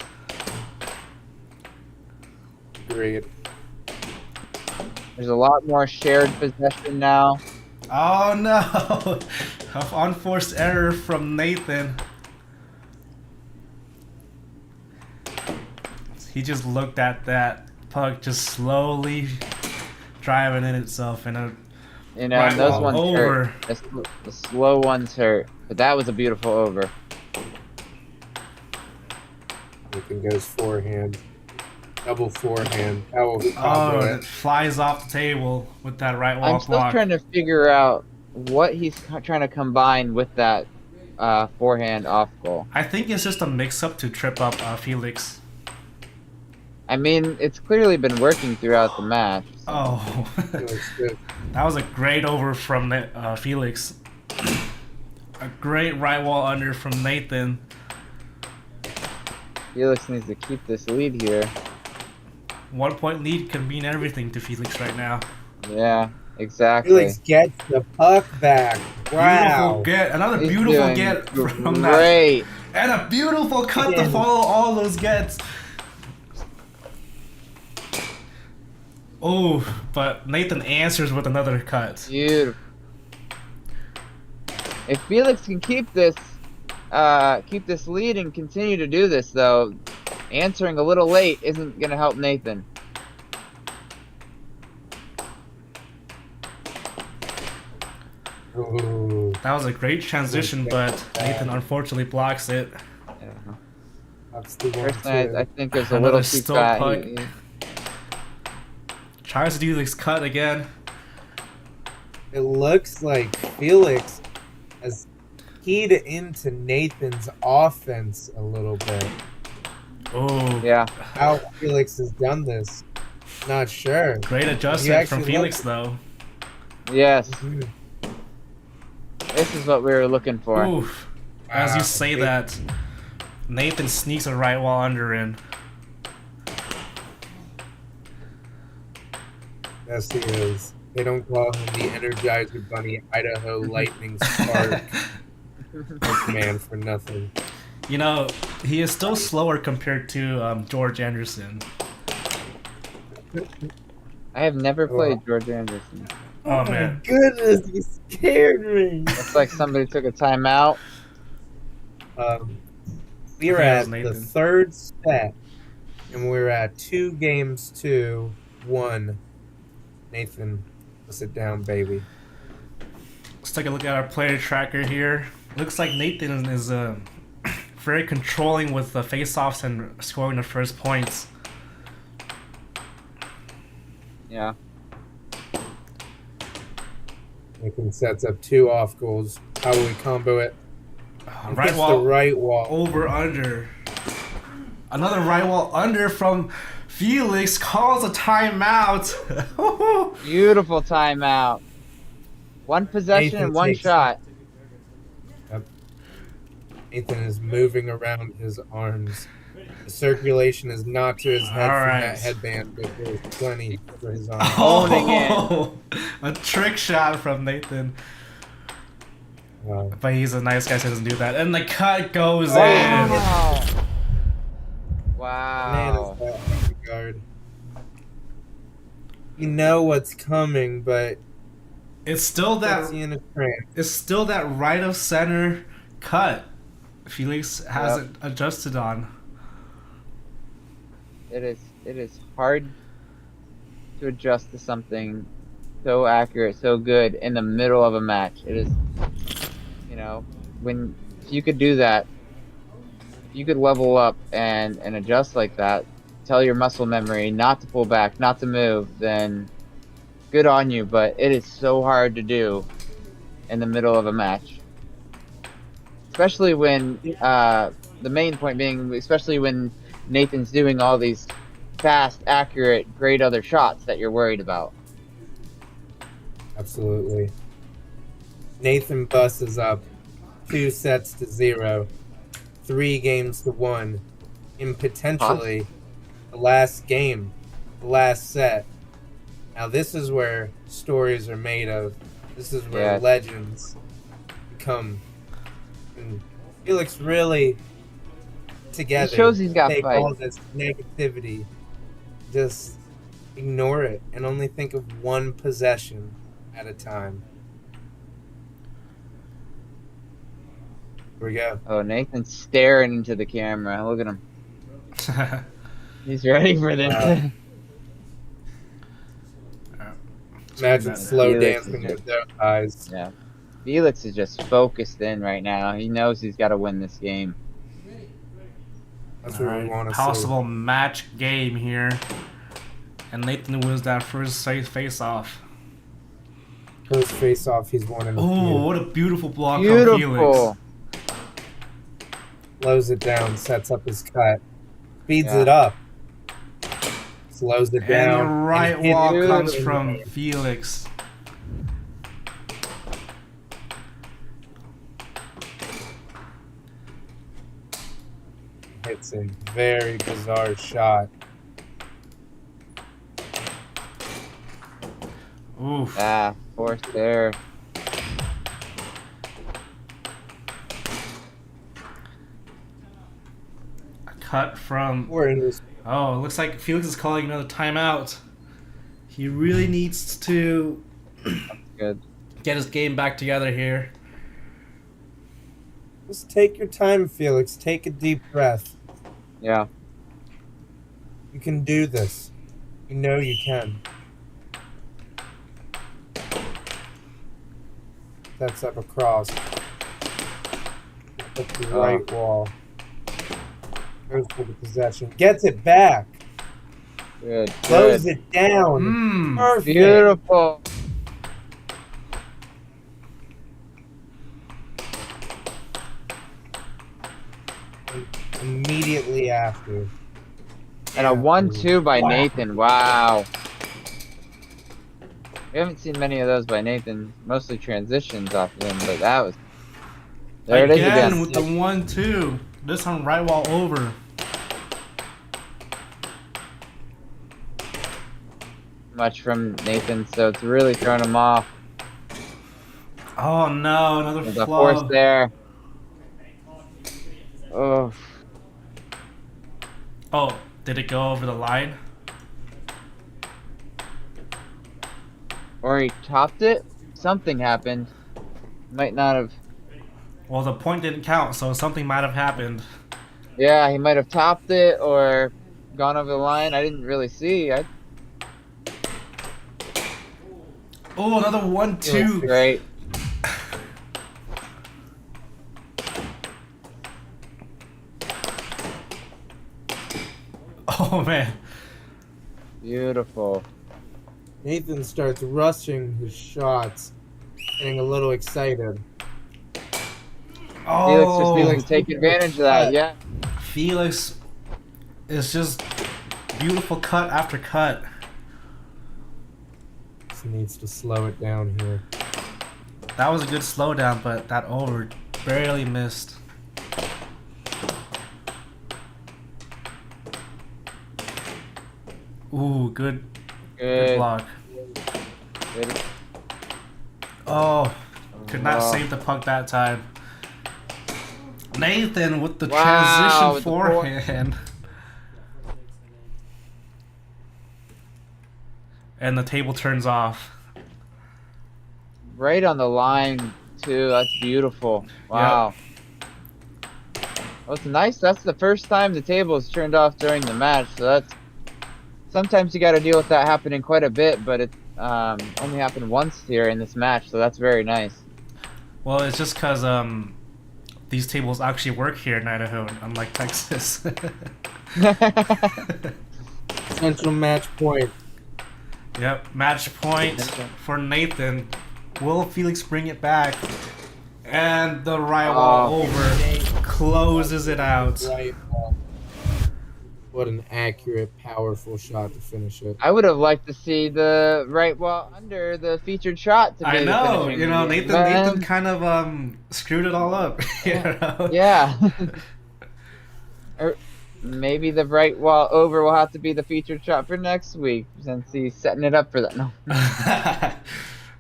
Agreed. There's a lot more shared possession now. Oh no! An unforced error from Nathan. He just looked at that puck just slowly driving in itself, and You know, and those wall ones over. hurt. The slow ones hurt. But that was a beautiful over. Nathan goes forehand. Double forehand. How will Oh, and it flies off the table with that right wall I'm still block. trying to figure out what he's trying to combine with that forehand off goal. I think it's just a mix-up to trip up Felix. I mean, it's clearly been working throughout the match. Oh, Felix good. that was a great over from Felix. A great right wall under from Nathan. Felix needs to keep this lead here. 1 point lead can mean everything to Felix right now. Yeah, exactly. Felix gets the puck back. Wow. Beautiful get. Another He's beautiful doing get from that. great. And a beautiful cut to follow all those gets. Oh, but Nathan answers with another cut. Beautiful. If Felix can keep this lead and continue to do this, though, answering a little late isn't going to help Nathan. Ooh. That was a great transition, but Nathan unfortunately blocks it. That's the one, Personally, too. I think there's a Another little too still fat. puck. Tries to do this cut again. It looks like Felix has keyed into Nathan's offense a little bit. Oh, Yeah. How Felix has done this, not sure. great He adjustment from actually Felix, looks- though. Yes. Mhm. This is what we were looking for. Oof. As you Wow. say that, Nathan sneaks a right wall under in. Yes, he is. They don't call him the Energizer Bunny Idaho Lightning Spark man for nothing. You know, he is still slower compared to George Anderson. I have never played George Anderson. Oh, man. Goodness, you scared me. Looks like somebody took a timeout. We're I at think it was the Nathan. third set, and we're at 2-1. Nathan, sit down, baby. Let's take a look at our player tracker here. Looks like Nathan is very controlling with the face-offs and scoring the first points. Yeah. Nathan sets up 2 off goals. How will we combo it? Right Hits wall the right wall. over under. Another right wall under from Felix, calls a timeout. Beautiful timeout. One possession Nathan and one takes- shot. Nathan is moving around his arms. The circulation is not to his head All from right. that headband, but there's plenty for his arms. Owning it. A trick shot from Nathan. Wow. But he's a nice guy, so he doesn't do that. And the cut goes in. Wow. Man, Wow. is that guard. You know what's coming, but It's still puts that. you in a trance. It's still that right of center cut. Felix hasn't adjusted on. It is hard to adjust to something so accurate, so good in the middle of a match. It is, you know, when if you could do that, if you could level up and adjust like that, tell your muscle memory not to pull back, not to move, then good on you, but it is so hard to do in the middle of a match. Especially when, the main point being, especially when Nathan's doing all these fast, accurate, great other shots that you're worried about. Absolutely. Nathan busses up 2-0, 3 games to 1, in potentially the last game, the last set. Now this is where stories are made of. This is where Yes. legends come. And Felix really together. He shows he's got take fight. all this negativity, just ignore it, and only think of one possession at a time. Here we go. Oh, Nathan's staring into the camera. Look at him. He's ready for this. Imagine slow Felix dancing is with their eyes. Yeah. Felix is just focused in right now. He knows he's got to win this game. That's what we want to see. Possible match game here. And Nathan wins that first face off. First face off, he's won in a Oh, few. what a beautiful block from Felix. Beautiful. Slows it down, sets up his cut, speeds Yeah. it up. slows it And down. the right hits wall it comes in the from hand. Felix. It's a very bizarre shot. Oof. Ah, force there. A cut from. Or it was Oh, it looks like Felix is calling another timeout. He really needs to Good. get his game back together here. Just take your time, Felix. Take a deep breath. Yeah. You can do this. You know you can. Sets up a cross. Up the right wall. Goes for the possession. Gets it back. Good. Close Good. it down. Mm. Perfect. Beautiful. Immediately after. And a 1-2 by Nathan. Wow. We haven't seen many of those by Nathan. Mostly transitions off of him, but that was. There it is again. with the 1-2. This time right wall over. Much from Nathan, so it's really thrown him off. Oh no, another There's a force flub. there. Oh. Oh, did it go over the line? Or he topped it. Something happened. Might not have. Well, the point didn't count, so something might have happened. Yeah, he might have topped it or gone over the line. I didn't really see. Oh, another 1-2. Great. Oh man. Beautiful. Nathan starts rushing his shots, getting a little excited. Oh, Felix take advantage of that. Yeah. Felix is just beautiful cut after cut. Just needs to slow it down here. That was a good slowdown, but that over barely missed. Ooh, good Good. block. Good. Oh, could not Wow. save the puck that time. Nathan with the Wow, transition with the forehand. And the table turns off. Right on the line too. That's beautiful. Wow. Well, it's nice. That's the first time the table is turned off during the match. So that's sometimes you got to deal with that happening quite a bit, but it only happened once here in this match. So that's very nice. Well, it's just because these tables actually work here in Idaho, unlike Texas. Central match point. Yep, match point for Nathan. Will Felix bring it back? And the right wall over closes it out. Right. What an accurate, powerful shot to finish it. I would have liked to see the right wall under the featured shot. To be I the know, finishing you know, game. Nathan kind of screwed it all up. You know? Yeah. Or maybe the right wall over will have to be the featured shot for next week since he's setting it up for that. No.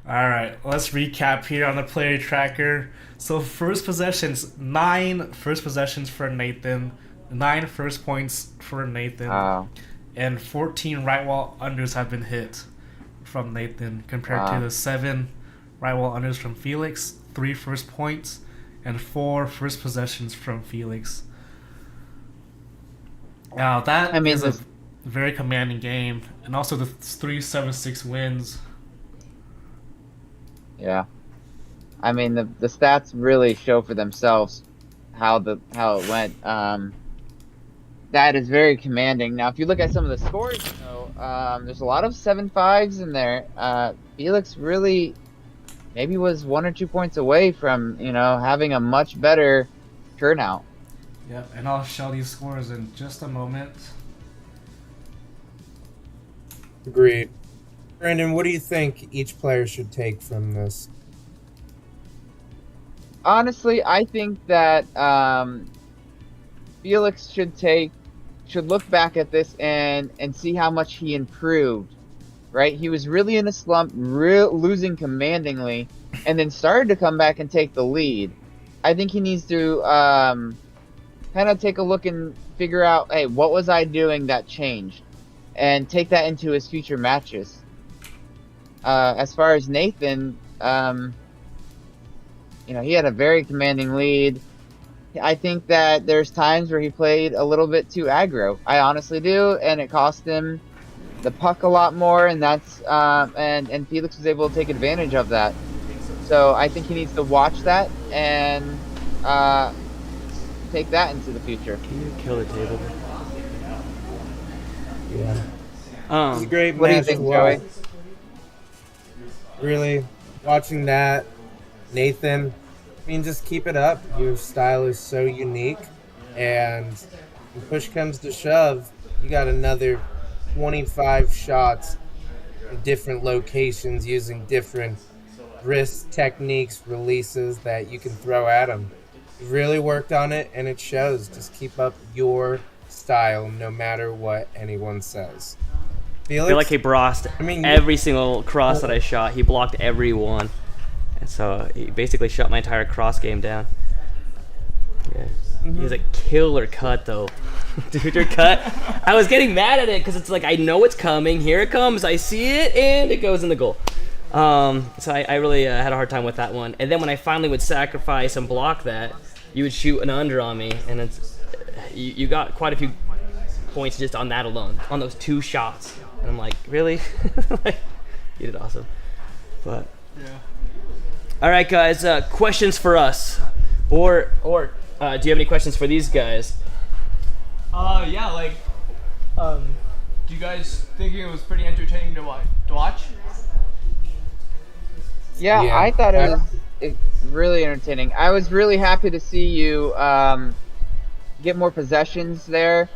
All right, let's recap here on the player tracker. So first possessions, 9 first possessions for Nathan, 9 first points for Nathan, Wow. and 14 right wall unders have been hit from Nathan compared to the 7 right wall unders from Felix, 3 first points, and 4 first possessions from Felix. Now that is a very commanding game, and also the 3-7-6 wins. Yeah. I mean the stats really show for themselves how it went. That is very commanding. Now if you look at some of the scores, there's a lot of 7-5s in there. Felix really maybe was 1 or 2 points away from, having a much better turnout. Yep, and I'll show these scores in just a moment. Agreed. Brandon, what do you think each player should take from this? Honestly, I think that Felix should look back at this and see how much he improved. Right, he was really in a slump, losing commandingly, and then started to come back and take the lead. I think he needs to kind of take a look and figure out, hey, what was I doing that changed, and take that into his future matches. As far as Nathan, he had a very commanding lead. I think that there's times where he played a little bit too aggro. I honestly do, and it cost him the puck a lot more, and that's and Felix was able to take advantage of that. So I think he needs to watch that and take that into the future. Can you kill the table? Yeah. It's a great What do you match think, as well. Joey? Really, watching that, Nathan, I mean, just keep it up. Your style is so unique, and when push comes to shove, you got another 25 shots in different locations using different wrist techniques, releases that you can throw at them. You really worked on it, and it shows. Just keep up your style no matter what anyone says. Felix? I feel like he brossed every single cross that I shot. He blocked every one. And so he basically shut my entire cross game down. Yeah. He has a killer cut, though. Dude, your cut. I was getting mad at it because it's like, I know it's coming. Here it comes. I see it, and it goes in the goal. So I really had a hard time with that one. And then when I finally would sacrifice and block that, you would shoot an under on me, and it's you got quite a few points just on that alone, on those two shots. And I'm like, really? Like, you did awesome. But yeah. All right, guys. Questions for us, or do you have any questions for these guys? Yeah, like, do you guys think it was pretty entertaining to watch? Yeah, I thought it was really entertaining. I was really happy to see you get more possessions there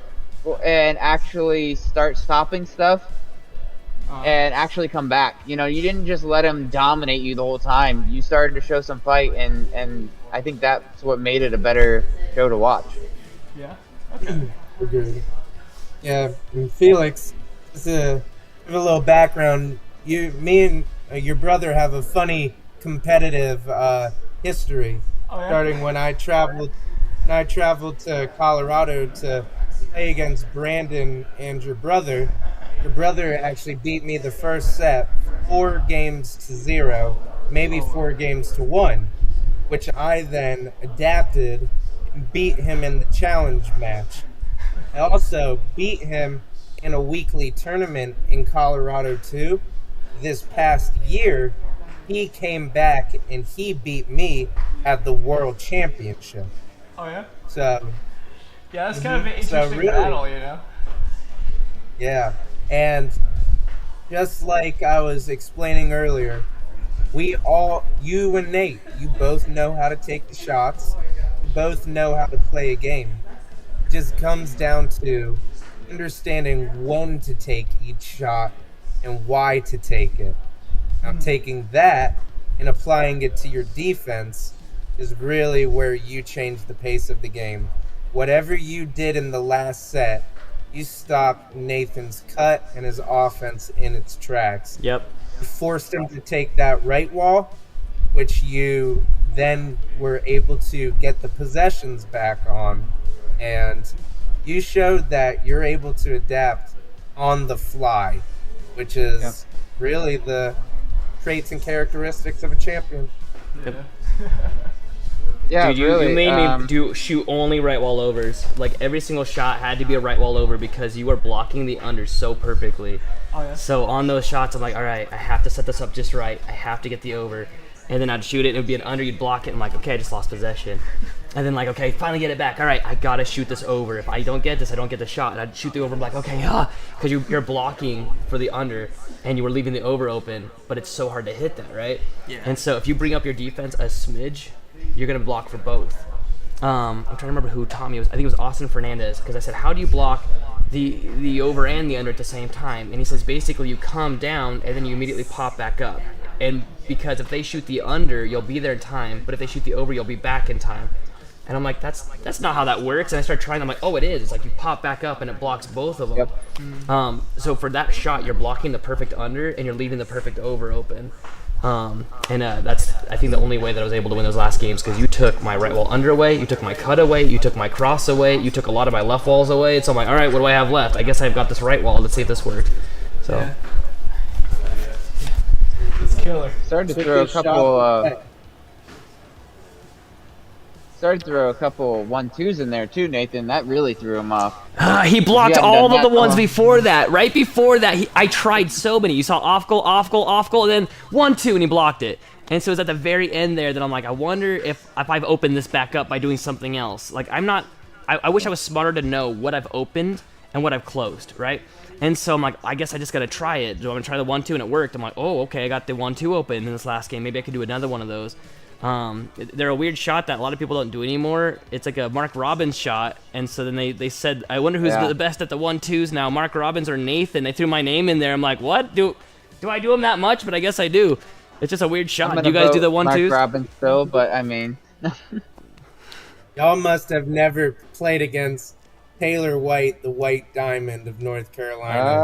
and actually start stopping stuff and actually come back. You didn't just let him dominate you the whole time. You started to show some fight, and I think that's what made it a better show to watch. Yeah. Okay. We're good. Yeah, and Felix, just give a little background. Me and your brother have a funny competitive history. Oh, yeah? Starting when I traveled to Colorado to play against Brandan and your brother. Your brother actually beat me the first set 4-0, maybe 4-1, which I then adapted and beat him in the challenge match. I also beat him in a weekly tournament in Colorado too. This past year, he came back and he beat me at the World Championship. Oh yeah? So yeah, that's kind of an interesting battle, Yeah, and just like I was explaining earlier, you and Nate, you both know how to take the shots. You both know how to play a game. It just comes down to understanding when to take each shot and why to take it. Now, taking that and applying it to your defense is really where you change the pace of the game. Whatever you did in the last set, you stopped Nathan's cut and his offense in its tracks. Yep. You forced him to take that right wall, which you then were able to get the possessions back on. And you showed that you're able to adapt on the fly, which is really the traits and characteristics of a champion. Yep. Yeah, dude, you made me shoot only right wall overs. Like, every single shot had to be a right wall over because you were blocking the under so perfectly. Oh, yeah. So on those shots, I'm like, all right, I have to set this up just right. I have to get the over. And then I'd shoot it, and it would be an under, you'd block it, and I'm like, okay, I just lost possession. And then, like, okay, finally get it back. All right, I gotta shoot this over. If I don't get this, I don't get the shot. And I'd shoot the over, I'm like, okay, because you're blocking for the under, and you were leaving the over open, but it's so hard to hit that, right? Yeah. And so if you bring up your defense a smidge, you're gonna block for both. I'm trying to remember who taught me. I think it was Austin Fernandez, because I said, how do you block the over and the under at the same time. And he says basically you come down and then you immediately pop back up. And because if they shoot the under, you'll be there in time, but if they shoot the over, you'll be back in time. And I'm like, that's not how that works. And I start trying. I'm like, oh, it is. It's like you pop back up and it blocks both of them. Yep. So for that shot, you're blocking the perfect under and you're leaving the perfect over open. That's I think the only way that I was able to win those last games, because you took my right wall under away, you took my cut away, you took my cross away, you took a lot of my left walls away. So I'm like, all right, what do I have left? I guess I've got this right wall. Let's see if this works. So. Yeah. It's killer. Started to throw a couple. Started to throw a couple 1-2s in there too, Nathan. That really threw him off. He blocked all of the ones before that. Right before that, I tried so many. You saw off goal, and then 1-2, and he blocked it. And so it was at the very end there that I'm like, I wonder if I've opened this back up by doing something else. Like, I wish I was smarter to know what I've opened and what I've closed, right? And so I'm like, I guess I just got to try it. I'm going to try the 1-2, and it worked. I'm like, oh, okay, I got the 1-2 open in this last game. Maybe I could do another one of those. They're a weird shot that a lot of people don't do anymore. It's like a Mark Robbins shot, and so then they said, I wonder who's the best at the 1-2s now, Mark Robbins or Nathan. They threw my name in there. I'm like, what? Do I do them that much? But I guess I do. It's just a weird shot. Do you guys do the 1-2s? Mark Robbins still, but I mean, y'all must have never played against Taylor White, the White Diamond of North Carolina.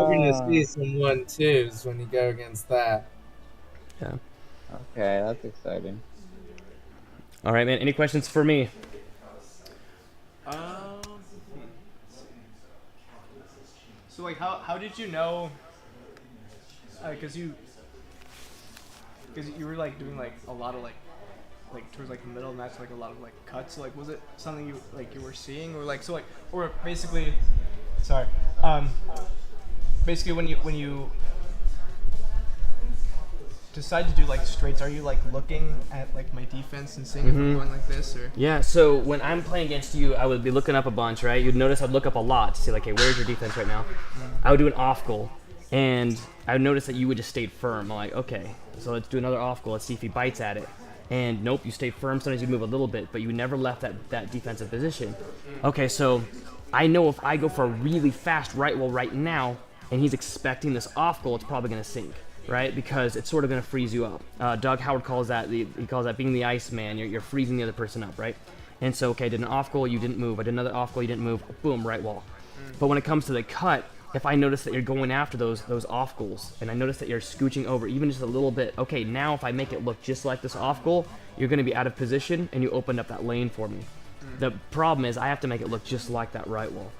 We're gonna see some 1-2s when you go against that. Yeah. Okay, that's exciting. All right, man. Any questions for me? So like, how did you know? Because you were like doing like a lot of like towards like the middle of the match, like a lot of like cuts. So, like, was it something you were seeing, or like or basically, sorry, basically when you decide to do like straights, are you like looking at like my defense and seeing if I'm going like this, or? Yeah, so when I'm playing against you, I would be looking up a bunch, right? You'd notice I'd look up a lot to see like, hey, where's your defense right now? I would do an off goal, and I would notice that you would just stay firm. I'm like, okay, so let's do another off goal. Let's see if he bites at it. And nope, you stayed firm. Sometimes you move a little bit, but you never left that defensive position. Okay, so I know if I go for a really fast right wall right now, and he's expecting this off goal, it's probably going to sink. Right, because it's sort of going to freeze you up. Doug Howard calls that he calls that being the ice man. You're freezing the other person up, right? And so, okay, I did an off goal, you didn't move. I did another off goal, you didn't move. Boom, right wall. But when it comes to the cut, if I notice that you're going after those off goals, and I notice that you're scooching over even just a little bit, okay, now if I make it look just like this off goal, you're going to be out of position, and you opened up that lane for me. The problem is I have to make it look just like that right wall.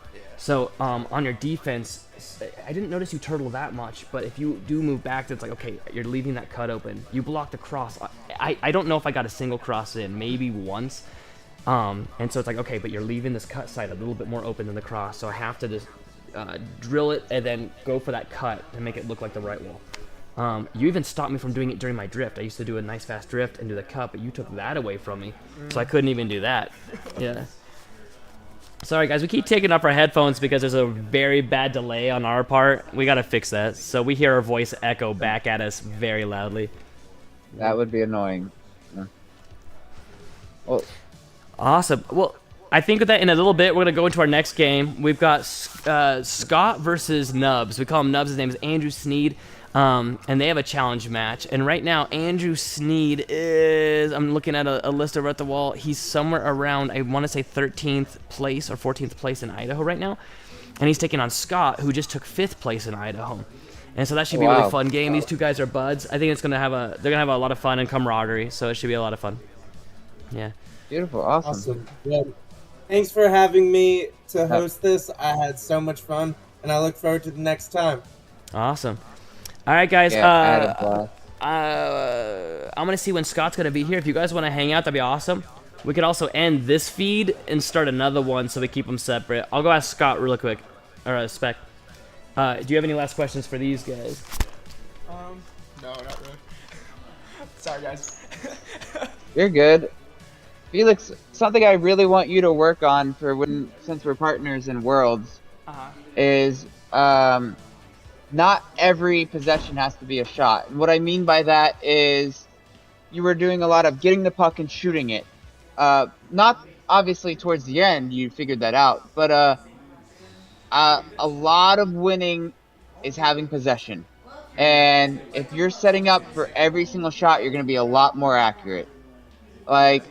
So on your defense, I didn't notice you turtle that much, but if you do move back, it's like, okay, you're leaving that cut open. You block the cross. I don't know if I got a single cross in, maybe once. And so it's like, okay, but you're leaving this cut side a little bit more open than the cross, so I have to just drill it and then go for that cut and make it look like the right wall. You even stopped me from doing it during my drift. I used to do a nice fast drift and do the cut, but you took that away from me, so I couldn't even do that. Yeah. Sorry guys, we keep taking off our headphones because there's a very bad delay on our part. We gotta fix that. So we hear our voice echo back at us very loudly. That would be annoying. Well, awesome. Well, I think with that in a little bit, we're gonna go into our next game. We've got Scott versus Nubs. We call him Nubs. His name is Andrew Sneed. And they have a challenge match. And right now, Andrew Sneed is, I'm looking at a list over at the wall. He's somewhere around, I want to say 13th place or 14th place in Idaho right now. And he's taking on Scott, who just took 5th place in Idaho. And so that should be a really fun game. These two guys are buds. I think they're gonna have a lot of fun and camaraderie. So it should be a lot of fun. Yeah. Beautiful. Awesome. Yeah. Thanks for having me to host this. I had so much fun, and I look forward to the next time. Awesome. All right, guys. Yeah, I'm going to see when Scott's going to be here. If you guys want to hang out, that'd be awesome. We could also end this feed and start another one so we keep them separate. I'll go ask Scott really quick. Or Spec. Do you have any last questions for these guys? No, not really. Sorry, guys. You're good. Felix, something I really want you to work on since we're partners in Worlds is not every possession has to be a shot. And what I mean by that is you were doing a lot of getting the puck and shooting it. Not obviously towards the end you figured that out, but a lot of winning is having possession. And if you're setting up for every single shot, you're going to be a lot more accurate. Like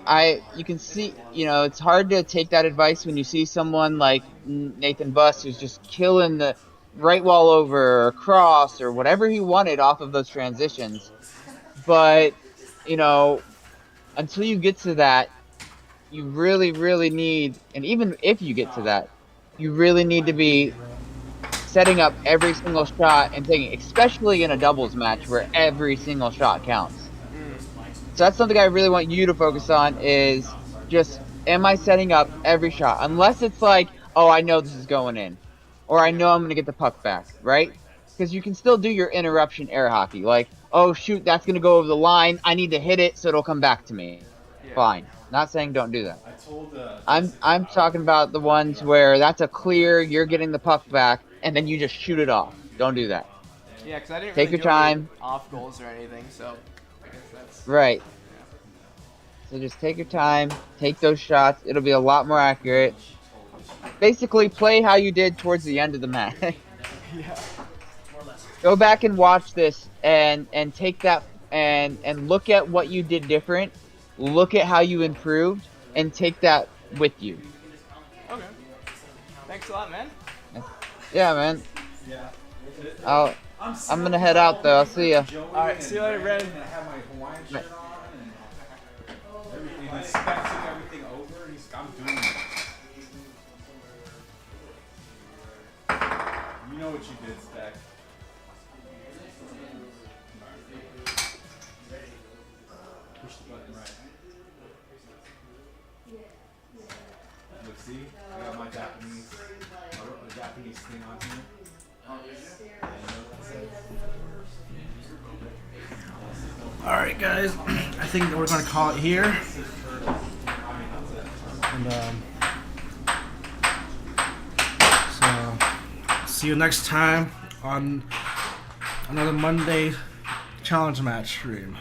you can see, it's hard to take that advice when you see someone like Nathan Buss who's just killing the right wall over or cross or whatever he wanted off of those transitions. But, until you get to that, you really, really need, and even if you get to that, you really need to be setting up every single shot and taking, especially in a doubles match where every single shot counts. So that's something I really want you to focus on is just, am I setting up every shot? Unless it's like, oh, I know this is going in. Or I know I'm going to get the puck back, right? Because you can still do your interruption air hockey. Like, oh, shoot, that's going to go over the line. I need to hit it so it'll come back to me. Fine. Not saying don't do that. I'm talking about the ones where that's a clear, you're getting the puck back, and then you just shoot it off. Don't do that. Yeah, because I didn't Take really your do any time. off goals or anything, so I guess that's... Right. So just take your time, take those shots. It'll be a lot more accurate. Basically, play how you did towards the end of the match. Yeah. Go back and watch this and take that and look at what you did different. Look at how you improved and take that with you. Okay. Thanks a lot, man. Yeah, man. I'm gonna head out though. I'll see ya. Alright, see you later, Brandon. I have my Hawaiian shirt on and everything. He's spexing everything over, and I'm doing it. You know what you did, Spec. Push the button right. Look, see? I got my Japanese, a Japanese thing on here. Alright, guys, I think we're going to call it here. And, so, see you next time on another Monday challenge match stream.